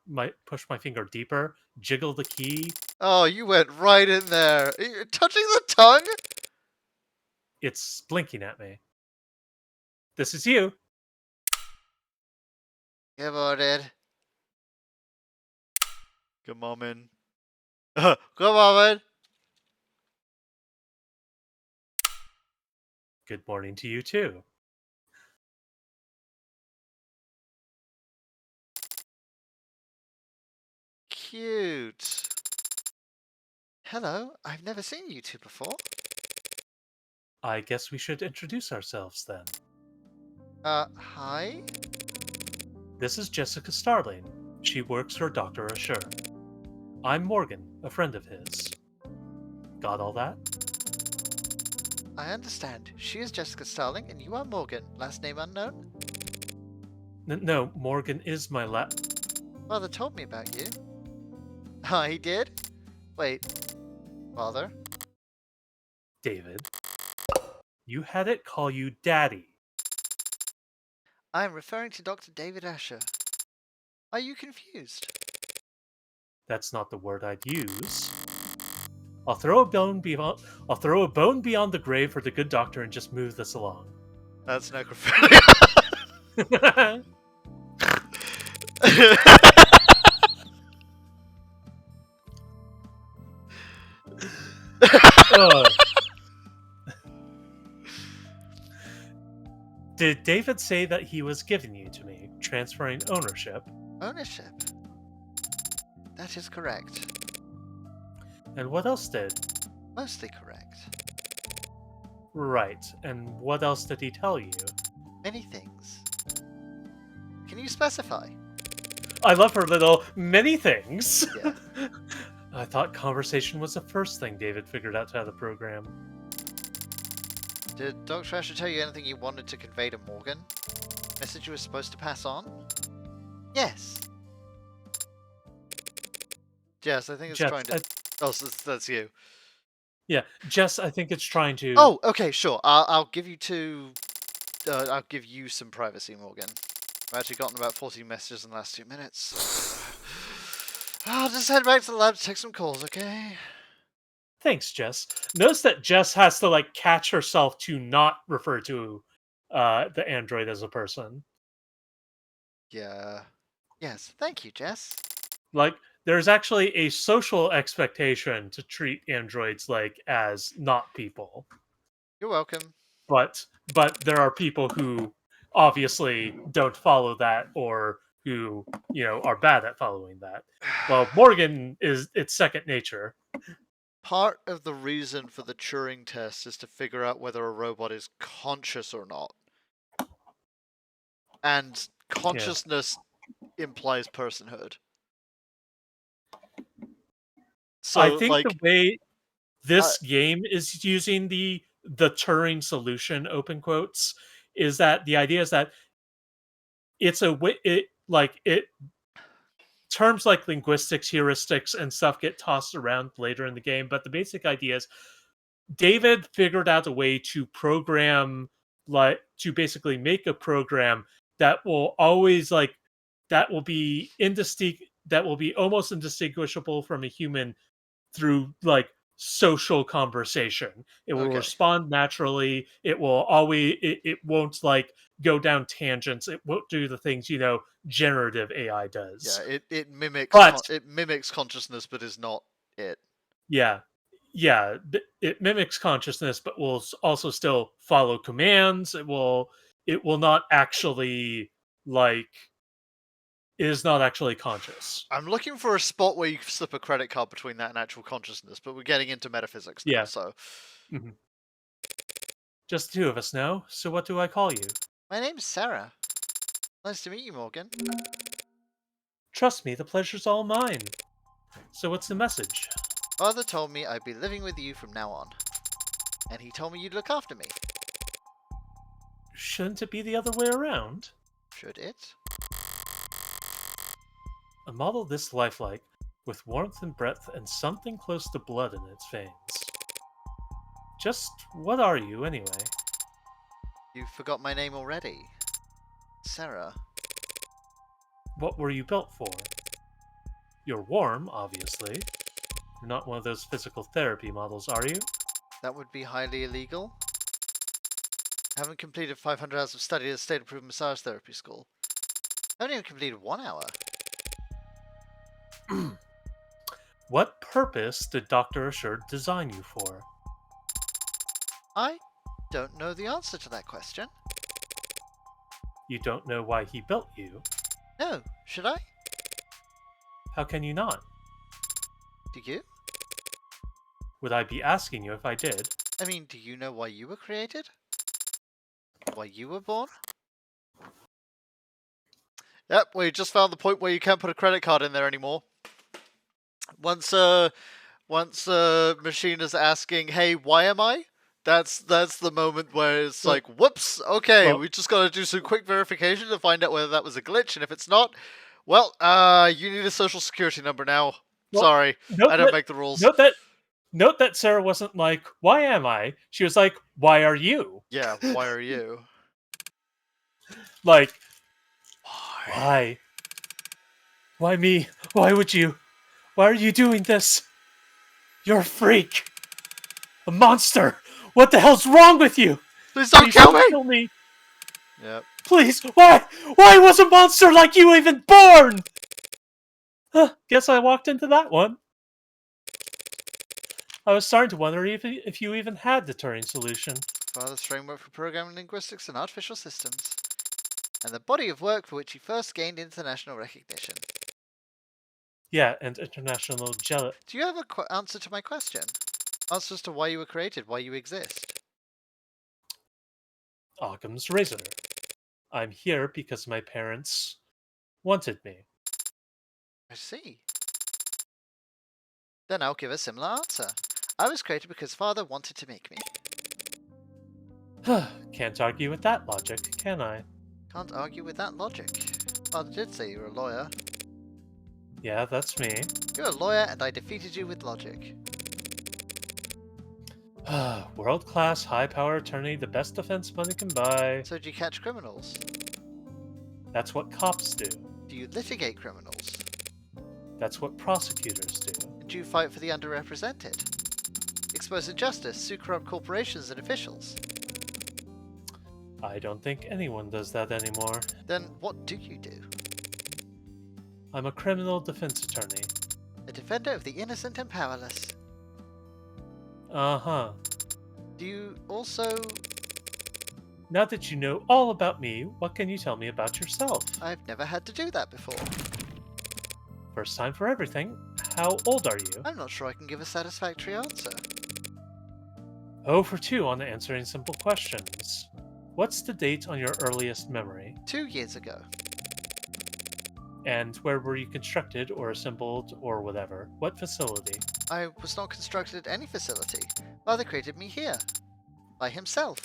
deeper? Jiggle the key? Oh, you went right in there. You're touching the tongue? It's blinking at me. This is you. Come on in. Come on in. Come on in. Good morning to you too. Cute. Hello, I've never seen you two before. I guess we should introduce ourselves then. Hi? This is Jessica Starling. She works for Dr. Assure. I'm Morgan, a friend of his. Got all that? I understand. She is Jessica Starling, and you are Morgan. Last name unknown? No, Morgan is my Father told me about you. Oh, he did? Wait. Father? David. You had it call you Daddy. I am referring to Dr. David Asher. Are you confused? That's not the word I'd use. I'll throw a bone beyond the grave for the good doctor and just move this along. That's necrophilia. Ugh. Did David say that he was giving you to me, transferring ownership? Ownership. That is correct. And what else did? Mostly correct. Right, and what else did he tell you? Many things. Can you specify? I love her little many things. Yeah. I thought conversation was the first thing David figured out how to program. Did Dr. Asher tell you anything you wanted to convey to Morgan? Message you were supposed to pass on? Yes. Jess, I think it's Jess, trying to... Oh, so that's you. Yeah, Jess, I think it's trying to... Oh, okay, sure. I'll give you two... I'll give you some privacy, Morgan. I've actually gotten about 40 messages in the last 2 minutes. I'll just head back to the lab to take some calls, okay? Thanks, Jess. Notice that Jess has to, like, catch herself to not refer to the android as a person. Yeah. Yes, thank you, Jess. Like, there's actually a social expectation to treat androids, like, as not people. You're welcome. But there are people who obviously don't follow that, or who, are bad at following that. Well, Morgan it's second nature. Part of the reason for the Turing test is to figure out whether a robot is conscious or not. And consciousness implies personhood. So, I think like, the way this game is using the the Turing solution, open quotes, is that the idea is that it's a it like it terms like linguistics, heuristics, and stuff get tossed around later in the game, but the basic idea is David figured out a way to program, like, to basically make a program that will always like that will be that will be almost indistinguishable from a human through like social conversation. It will Okay. respond naturally. It will always it won't like go down tangents. It won't do the things, generative AI Yeah, does. it But mimics consciousness, but is not it. yeah, yeah, it mimics consciousness, but will also still follow commands. It will not actually like it is not actually conscious. I'm looking for a spot where you can slip a credit card between that and actual consciousness, but we're getting into metaphysics now, Yeah. so. Mhm. Just the two of us now. So what do I call you? My name's Sarah. Nice to meet you, Morgan. Trust me, the pleasure's all mine. So what's the message? Father told me I'd be living with you from now on. And he told me you'd look after me. Shouldn't it be the other way around? Should it? A model this lifelike, with warmth and breadth and something close to blood in its veins. Just what are you, anyway? You forgot my name already. Sarah. What were you built for? You're warm, obviously. You're not one of those physical therapy models, are you? That would be highly illegal. I haven't completed 500 hours of study at a state-approved massage therapy school. I haven't even completed 1 hour. What purpose did Dr. Assured design you for? I don't know the answer to that question. You don't know why he built you. No, should I? How can you not? Do you? Would I be asking you if I did? I mean, do you know why you were created? Why you were born? Yep, we just found the point where you can't put a credit card in there anymore. Once machine is asking, "Hey, why am I?" That's the moment where it's Well, like, "Whoops, okay, well, we just got to do some quick verification to find out whether that was a glitch, and if it's not, well, you need a social security number now. well, Sorry, note I don't that make the rules." note that note that Sarah wasn't like, "Why am I?" She was like, "Why are you?" Yeah, why are you? Like, Why? why? Why me? Why would you? Why are you doing this? You're a freak. A monster. What the hell's wrong with you? Please don't Please kill don't me! kill me. Yep. Please. Why? Why was a monster like you even born? Huh, guess I walked into that one. I was starting to wonder if you even had the Turing solution. Father's framework for programming linguistics and artificial systems, and the body of work for which he first gained international recognition. Yeah, and international Do you have an answer to my question? Answers to why you were created, why you exist. Occam's razor. I'm here because my parents wanted me. I see. Then I'll give a similar answer. I was created because father wanted to make me. Can't argue with that logic, can I? Can't argue with that logic. Father did say you were a lawyer. Yeah, that's me. You're a lawyer and I defeated you with logic. World class, high power attorney, the best defense money can buy. So do you catch criminals? That's what cops do. Do you litigate criminals? That's what prosecutors do. And do you fight for the underrepresented? Expose injustice, sue corrupt corporations and officials. I don't think anyone does that anymore. Then what do you do? I'm a criminal defense attorney. A defender of the innocent and powerless. Uh-huh. Do you also... Now that you know all about me, what can you tell me about yourself? I've never had to do that before. First time for everything. How old are you? I'm not sure I can give a satisfactory answer. 0 for 2 on answering simple questions. What's the date on your earliest memory? 2 years ago. And where were you constructed or assembled or whatever? What facility? I was not constructed at any facility. Father created me here. By himself.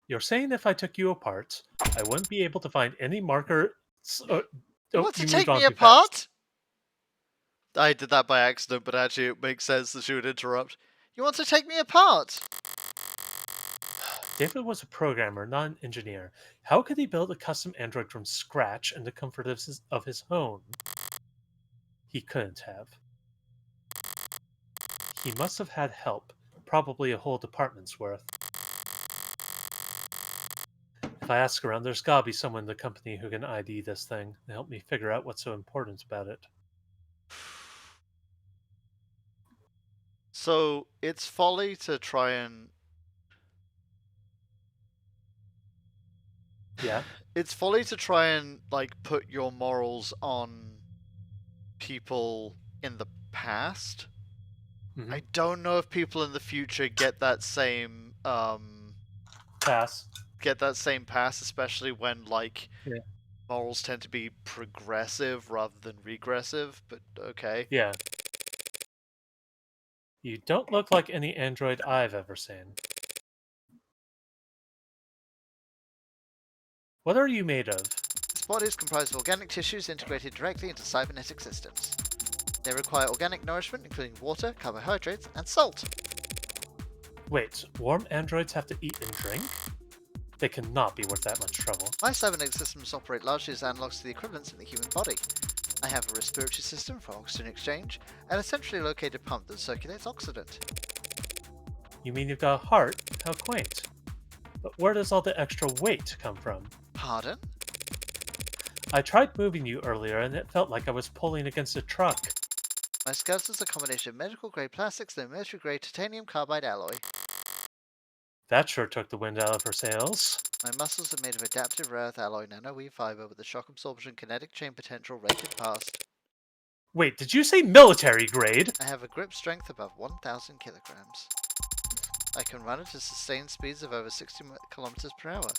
You're saying if I took you apart, I wouldn't be able to find any marker. You Oh, want to you moved take on me too fast. apart? I did that by accident, but actually it makes sense that she would interrupt. You want to take me apart? David was a programmer, not an engineer. How could he build a custom android from scratch in the comfort of his home? He couldn't have. He must have had help, probably a whole department's worth. If I ask around, there's gotta be someone in the company who can ID this thing and help me figure out what's so important about it. So it's folly to try and Yeah. it's folly to try and like put your morals on people in the past. Mm-hmm. I don't know if people in the future get that same Pass. pass, especially when like Yeah. morals tend to be progressive rather than regressive, but okay. Yeah. You don't look like any android I've ever seen. What are you made of? Its body is comprised of organic tissues integrated directly into cybernetic systems. They require organic nourishment, including water, carbohydrates, and salt. Wait, warm androids have to eat and drink? They cannot be worth that much trouble. My cybernetic systems operate largely as analogs to the equivalents in the human body. I have a respiratory system for oxygen exchange, and a centrally located pump that circulates oxygen. You mean you've got a heart? How quaint. But where does all the extra weight come from? Pardon? I tried moving you earlier and it felt like I was pulling against a truck. My skeleton is a combination of medical grade plastics and military grade titanium carbide alloy. That sure took the wind out of her sails. My muscles are made of adaptive rare earth alloy nanoweave fiber with a shock absorption kinetic chain potential rated past. Wait, did you say military grade? I have a grip strength above 1,000 kilograms. I can run at a sustained speeds of over 60 kilometers per hour.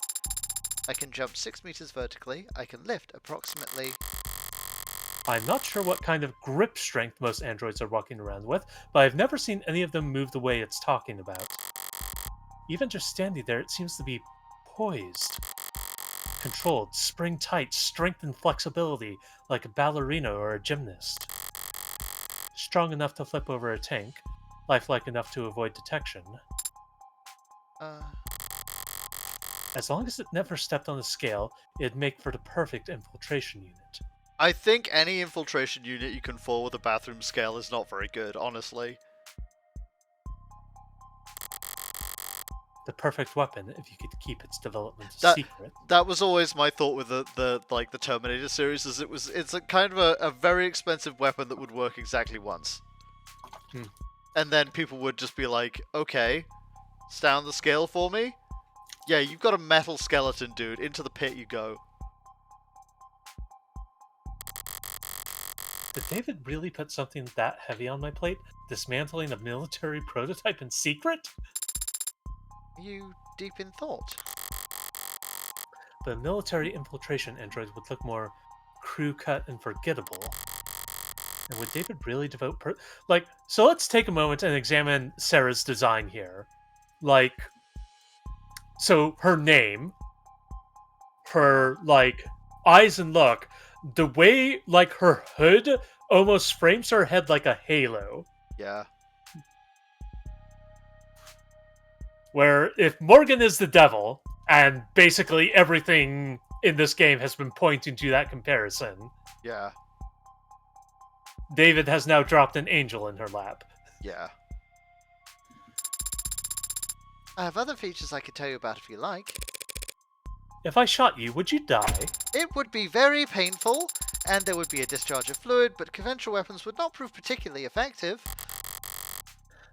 I can jump 6 meters vertically. I can lift approximately. I'm not sure what kind of grip strength most androids are walking around with, but I've never seen any of them move the way it's talking about. Even just standing there, it seems to be poised. Controlled, spring tight, strength and flexibility, like a ballerina or a gymnast. Strong enough to flip over a tank, lifelike enough to avoid detection. Uh, As long as it never stepped on a scale, it'd make for the perfect infiltration unit. I think any infiltration unit you can fall with a bathroom scale is not very good, honestly. The perfect weapon if you could keep its development a That secret. that was always my thought with the Terminator series, is it's a kind of a very expensive weapon that would work exactly once. Hmm. And then people would just be like, okay, stand on the scale for me? Yeah, you've got a metal skeleton, dude. Into the pit you go. Did David really put something that heavy on my plate? Dismantling a military prototype in secret? Are you deep in thought? The military infiltration android would look more crew cut and forgettable. And would David really devote so let's take a moment and examine Sarah's design here. Like, so her name, her eyes and look, the way her hood almost frames her head like a halo. Yeah. Where if Morgan is the devil, and basically everything in this game has been pointing to that comparison, Yeah. David has now dropped an angel in her lap. Yeah. I have other features I could tell you about if you like. If I shot you, would you die? It would be very painful, and there would be a discharge of fluid, but conventional weapons would not prove particularly effective.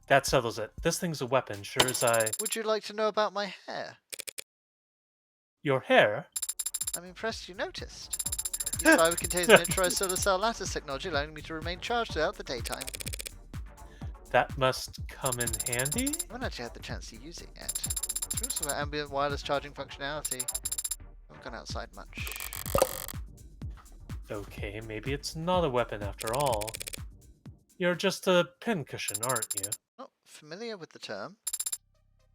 That settles it. This thing's a weapon, sure as I... Would you like to know about my hair? Your hair? I'm impressed you noticed. Each fiber contains miniaturized solar cell lattice technology, allowing me to remain charged throughout the daytime. That must come in handy? I haven't actually had the chance to use it yet. Through some ambient wireless charging functionality. I haven't gone outside much. Okay, maybe it's not a weapon after all. You're just a pincushion, aren't you? Oh, familiar with the term.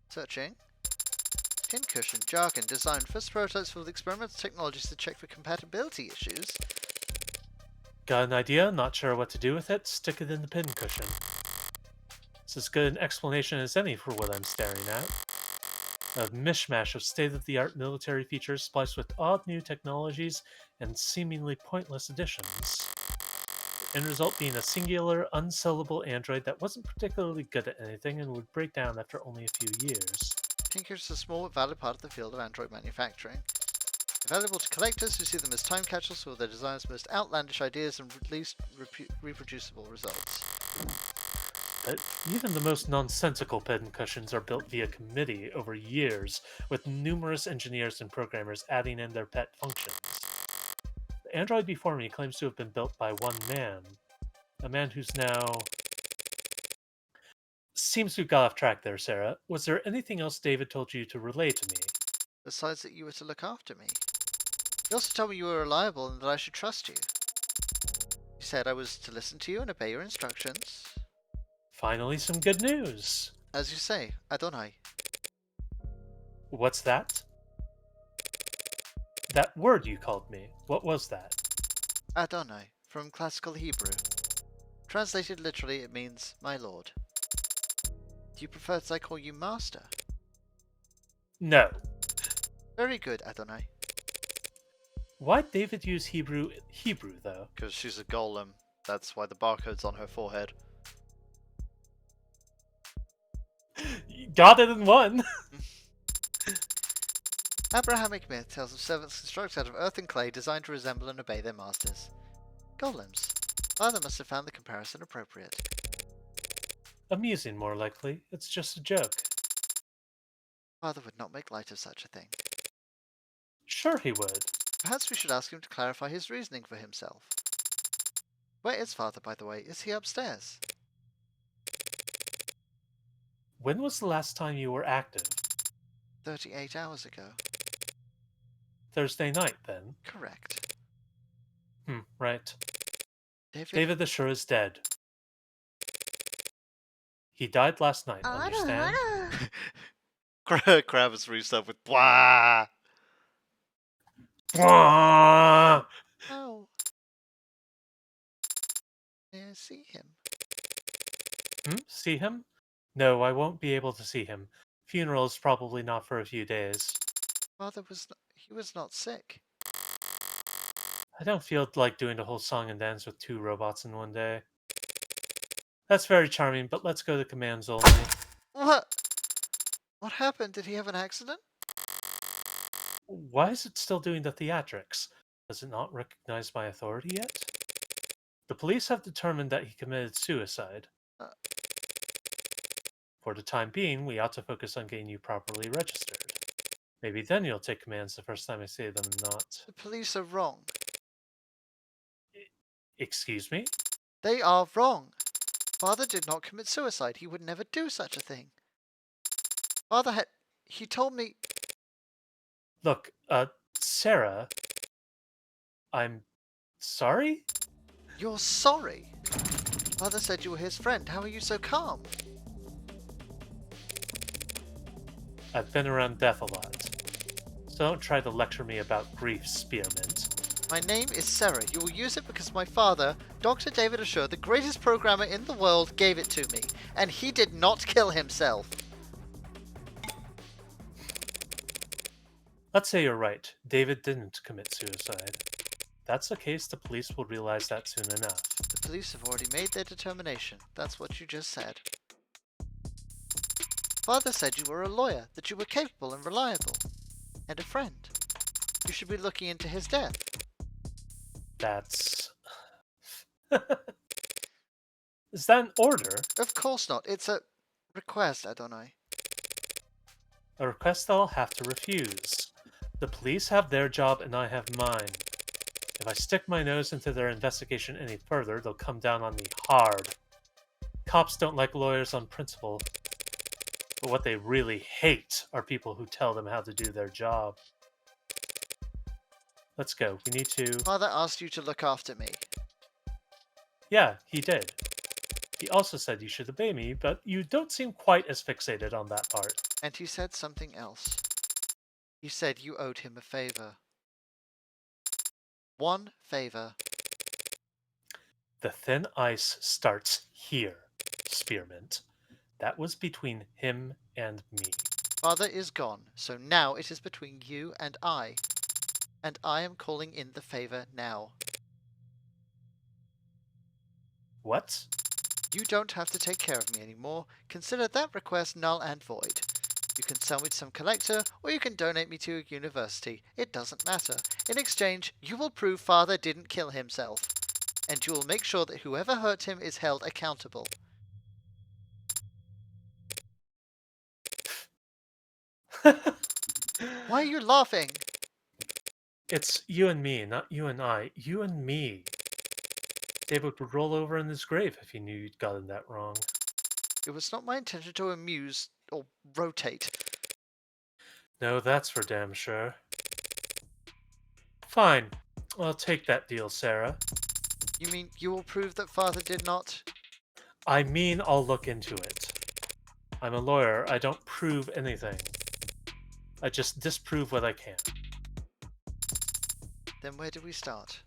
Searching. Pincushion jargon designed first prototypes with experimental technologies to check for compatibility issues. Got an idea? Not sure what to do with it? Stick it in the pincushion. It's as good an explanation as any for what I'm staring at. A mishmash of state-of-the-art military features spliced with odd new technologies and seemingly pointless additions. The end result being a singular, unsellable android that wasn't particularly good at anything and would break down after only a few years. Pincushion is a small but valid part of the field of android manufacturing. Valuable to collectors who see them as time capsules for their designers' most outlandish ideas and least reproducible results. But even the most nonsensical pincushions are built via committee over years, with numerous engineers and programmers adding in their pet functions. The android before me claims to have been built by one man, a man who's now... Seems we've got off track there, Sarah. Was there anything else David told you to relay to me? Besides that you were to look after me. He also told me you were reliable and that I should trust you. He said I was to listen to you and obey your instructions. Finally, some good news! As you say, Adonai. What's that? That word you called me. What was that? Adonai, from classical Hebrew. Translated literally, it means my lord. Do you prefer that I call you master? No. Very good, Adonai. Why'd David use Hebrew, though? Because she's a golem. That's why the barcode's on her forehead. You got it in one! Abrahamic myth tells of servants constructed out of earth and clay designed to resemble and obey their masters. Golems. Father must have found the comparison appropriate. Amusing, more likely. It's just a joke. Father would not make light of such a thing. Sure he would. Perhaps we should ask him to clarify his reasoning for himself. Where is Father, by the way? Is he upstairs? When was the last time you were active? 38 hours ago. Thursday night, then? Correct. Right. David? David the Sure is dead. He died last night, understand? Kravis reached up with blah. Bwah! Oh. May I see him? See him? No, I won't be able to see him. Funeral is probably not for a few days. Father he was not sick. I don't feel like doing the whole song and dance with 2 robots in one day. That's very charming, but let's go to commands only. What? What happened? Did he have an accident? Why is it still doing the theatrics? Does it not recognize my authority yet? The police have determined that he committed suicide. Uh. For the time being, we ought to focus on getting you properly registered. Maybe then you'll take commands the first time I say them and not... The police are wrong. Excuse me? They are wrong. Father did not commit suicide. He would never do such a thing. He told me... Look, Sarah... I'm... sorry? You're sorry? Father said you were his friend. How are you so calm? I've been around death a lot. So don't try to lecture me about grief, Spearmint. My name is Sarah. You will use it because my father, Dr. David Assure, the greatest programmer in the world, gave it to me. And he did not kill himself. Let's say you're right. David didn't commit suicide. If that's the case, the police will realize that soon enough. The police have already made their determination. That's what you just said. Father said you were a lawyer, that you were capable and reliable. And a friend. You should be looking into his death. That's... Is that an order? Of course not. It's a request, Adonai. A request I'll have to refuse. The police have their job and I have mine. If I stick my nose into their investigation any further, they'll come down on me hard. Cops don't like lawyers on principle. But what they really hate are people who tell them how to do their job. Let's go. We need to... Father asked you to look after me. Yeah, he did. He also said you should obey me, but you don't seem quite as fixated on that part. And he said something else. He said you owed him a favor. One favor. The thin ice starts here, Spearmint. That was between him and me. Father is gone, so now it is between you and I. And I am calling in the favor now. What? You don't have to take care of me anymore. Consider that request null and void. You can sell me to some collector, or you can donate me to a university. It doesn't matter. In exchange, you will prove Father didn't kill himself. And you will make sure that whoever hurt him is held accountable. Why are you laughing? It's you and me, not you and I. You and me. David would roll over in his grave if he knew you'd gotten that wrong. It was not my intention to amuse or rotate. No, that's for damn sure. Fine. I'll take that deal, Sarah. You mean you will prove that Father did not? I mean, I'll look into it. I'm a lawyer. I don't prove anything. I just disprove what I can. Then where do we start?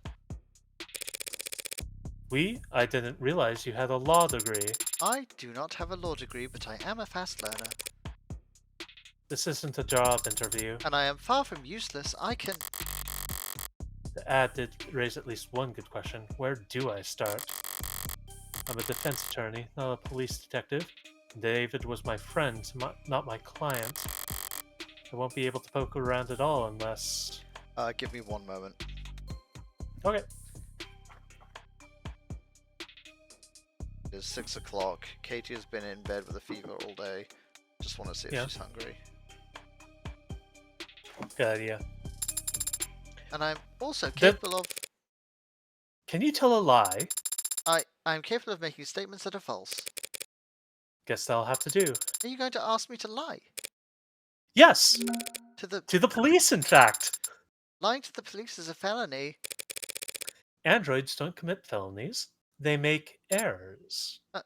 I didn't realize you had a law degree. I do not have a law degree, but I am a fast learner. This isn't a job interview. And I am far from useless. I can... The ad did raise at least one good question. Where do I start? I'm a defense attorney, not a police detective. David was my friend, not my client. I won't be able to poke around at all unless... give me one moment. Okay. It is 6 o'clock. Katie has been in bed with a fever all day. Just want to see if she's hungry. Good idea. And I'm also capable of... Can you tell a lie? I'm capable of making statements that are false. Guess that'll have to do. Are you going to ask me to lie? Yes! To the... To the police, in fact! Lying to the police is a felony. Androids don't commit felonies. They make errors. I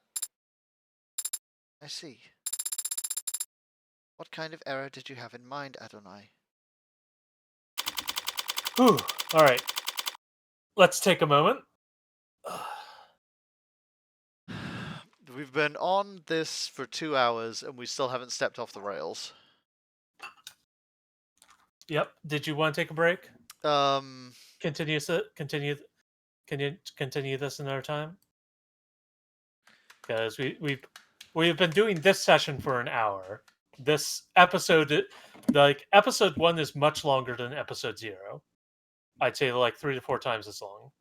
see. What kind of error did you have in mind, Adonai? Whew. Alright. Let's take a moment. We've been on this for 2 hours and we still haven't stepped off the rails. Yep. Did you want to take a break? Um... Continue this another time? Because we've been doing this session for an hour. This episode, like episode 1 is much longer than episode 0. I'd say like 3 to 4 times as long.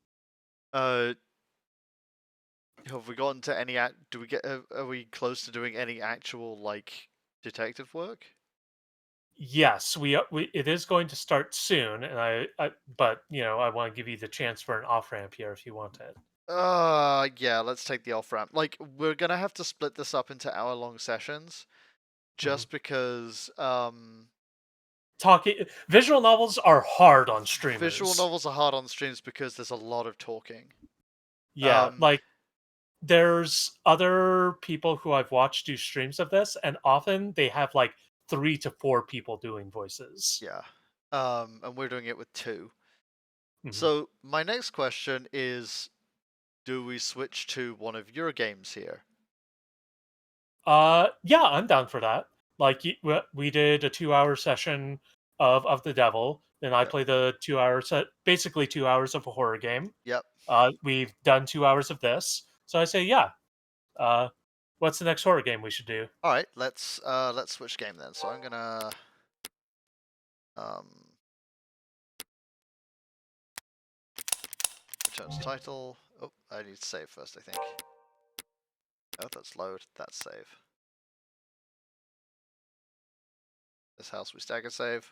Have we gotten to any do we get are we close to doing any actual like detective work? Yes, it is going to start soon, and but I want to give you the chance for an off ramp here if you want it. Yeah, let's take the off ramp. Like, we're gonna have to split this up into hour-long sessions, just because talking visual novels are hard on streamers. Visual novels are hard on streams because there's a lot of talking. Yeah, like there's other people who I've watched do streams of this, and often they have like 3 to 4 people doing voices. Yeah. And we're doing it with 2. Mm-hmm. So my next question is, do we switch to one of your games here? Yeah, I'm down for that. Like we did a 2-hour session of the devil, then I played the 2-hour set, basically 2 hours of a horror game. Yep. We've done 2 hours of this, so I say yeah. What's the next horror game we should do? All right, let's switch game then. So I'm gonna return to title. Oh, I need to save first, I think. Oh, that's load. That's save. This house we stagger save.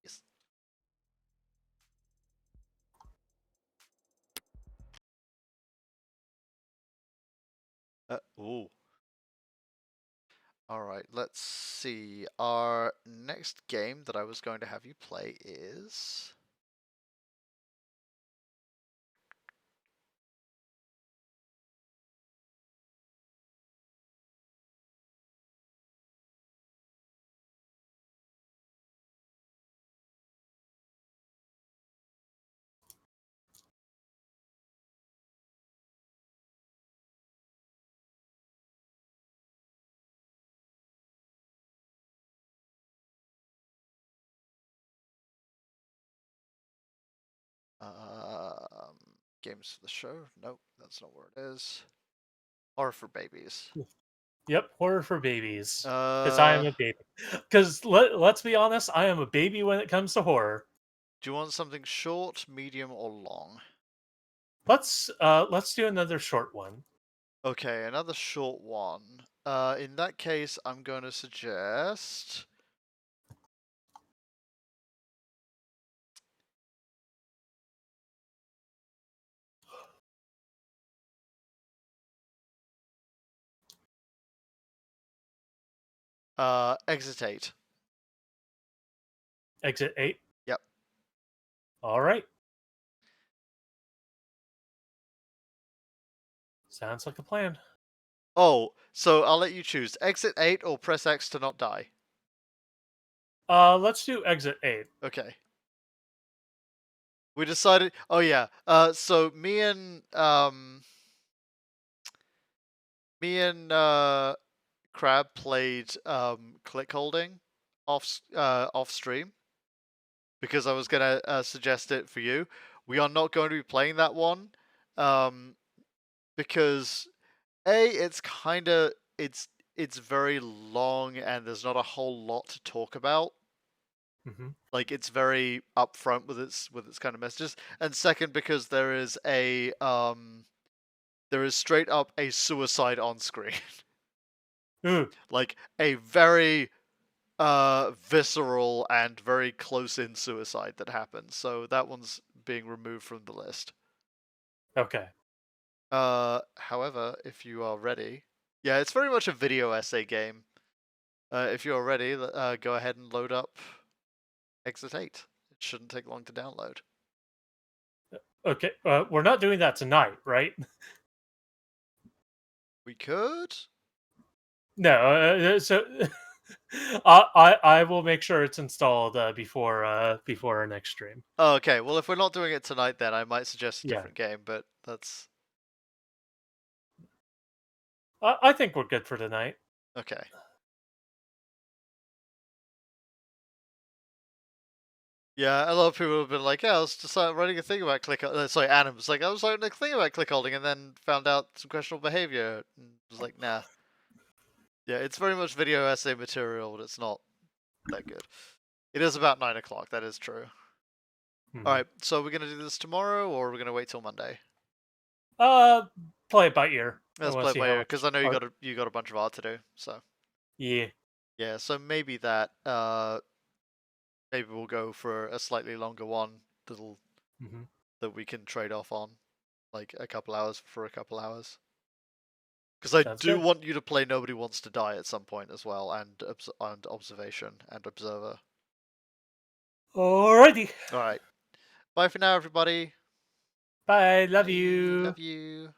Yes. Ooh. Alright, let's see. Our next game that I was going to have you play is... Games for the show. Nope, that's not where it is. Horror for babies. Yep, horror for babies. Because I Uh, am a baby. Because let's be honest, I am a baby when it comes to horror. do you want something short, medium, or long? Let's do another short one. Okay, another short one. In that case, I'm going to suggest. Exit 8. Exit 8. Yep. All right. Sounds like a plan. Oh, so I'll let you choose. Exit 8 or press X to not die. Let's do exit 8. Okay. We decided. Oh yeah. So me and Crab played click holding off stream because I was gonna suggest it for you. We are not going to be playing that one, um, because it's kind of it's very long and there's not a whole lot to talk about. Mm-hmm. Like it's very upfront with its kind of messages. And second, because there is straight up a suicide on screen. Ooh, Like a very visceral and very close in suicide that happens. So that one's being removed from the list. okay. However, if you are ready, yeah, it's very much a video essay game. If you're ready, go ahead and load up Exit 8. It shouldn't take long to download. Okay. We're not doing that tonight, right? We could. No. So I will make sure it's installed before our next stream. Oh, okay, well, if we're not doing it tonight, then I might suggest a Yeah. different game, but that's I think we're good for tonight. okay. Yeah, a lot of people have been like, "Yeah, I was just writing a thing about click." Sorry, Adam was like, "I was writing a thing about click holding, and then found out some questionable behavior." And was like, "Nah." Yeah, it's very much video essay material, but it's not that good. It is about 9 o'clock. That is true. All Hmm. right, so we're gonna do this tomorrow, or we're gonna wait till Monday. Uh, Play it by ear. I Let's want to play it see by how ear because much I know art. you got a bunch of art to do. So Yeah. yeah, so maybe that maybe we'll go for a slightly longer one that'll Hmm. that we can trade off on, like a couple hours for a couple hours. Because I Sounds do good. want you to play Nobody Wants to Die at some point as well, and Observation and Observer. Alrighty. All right, bye for now, everybody. Bye. Love Bye, you. love you.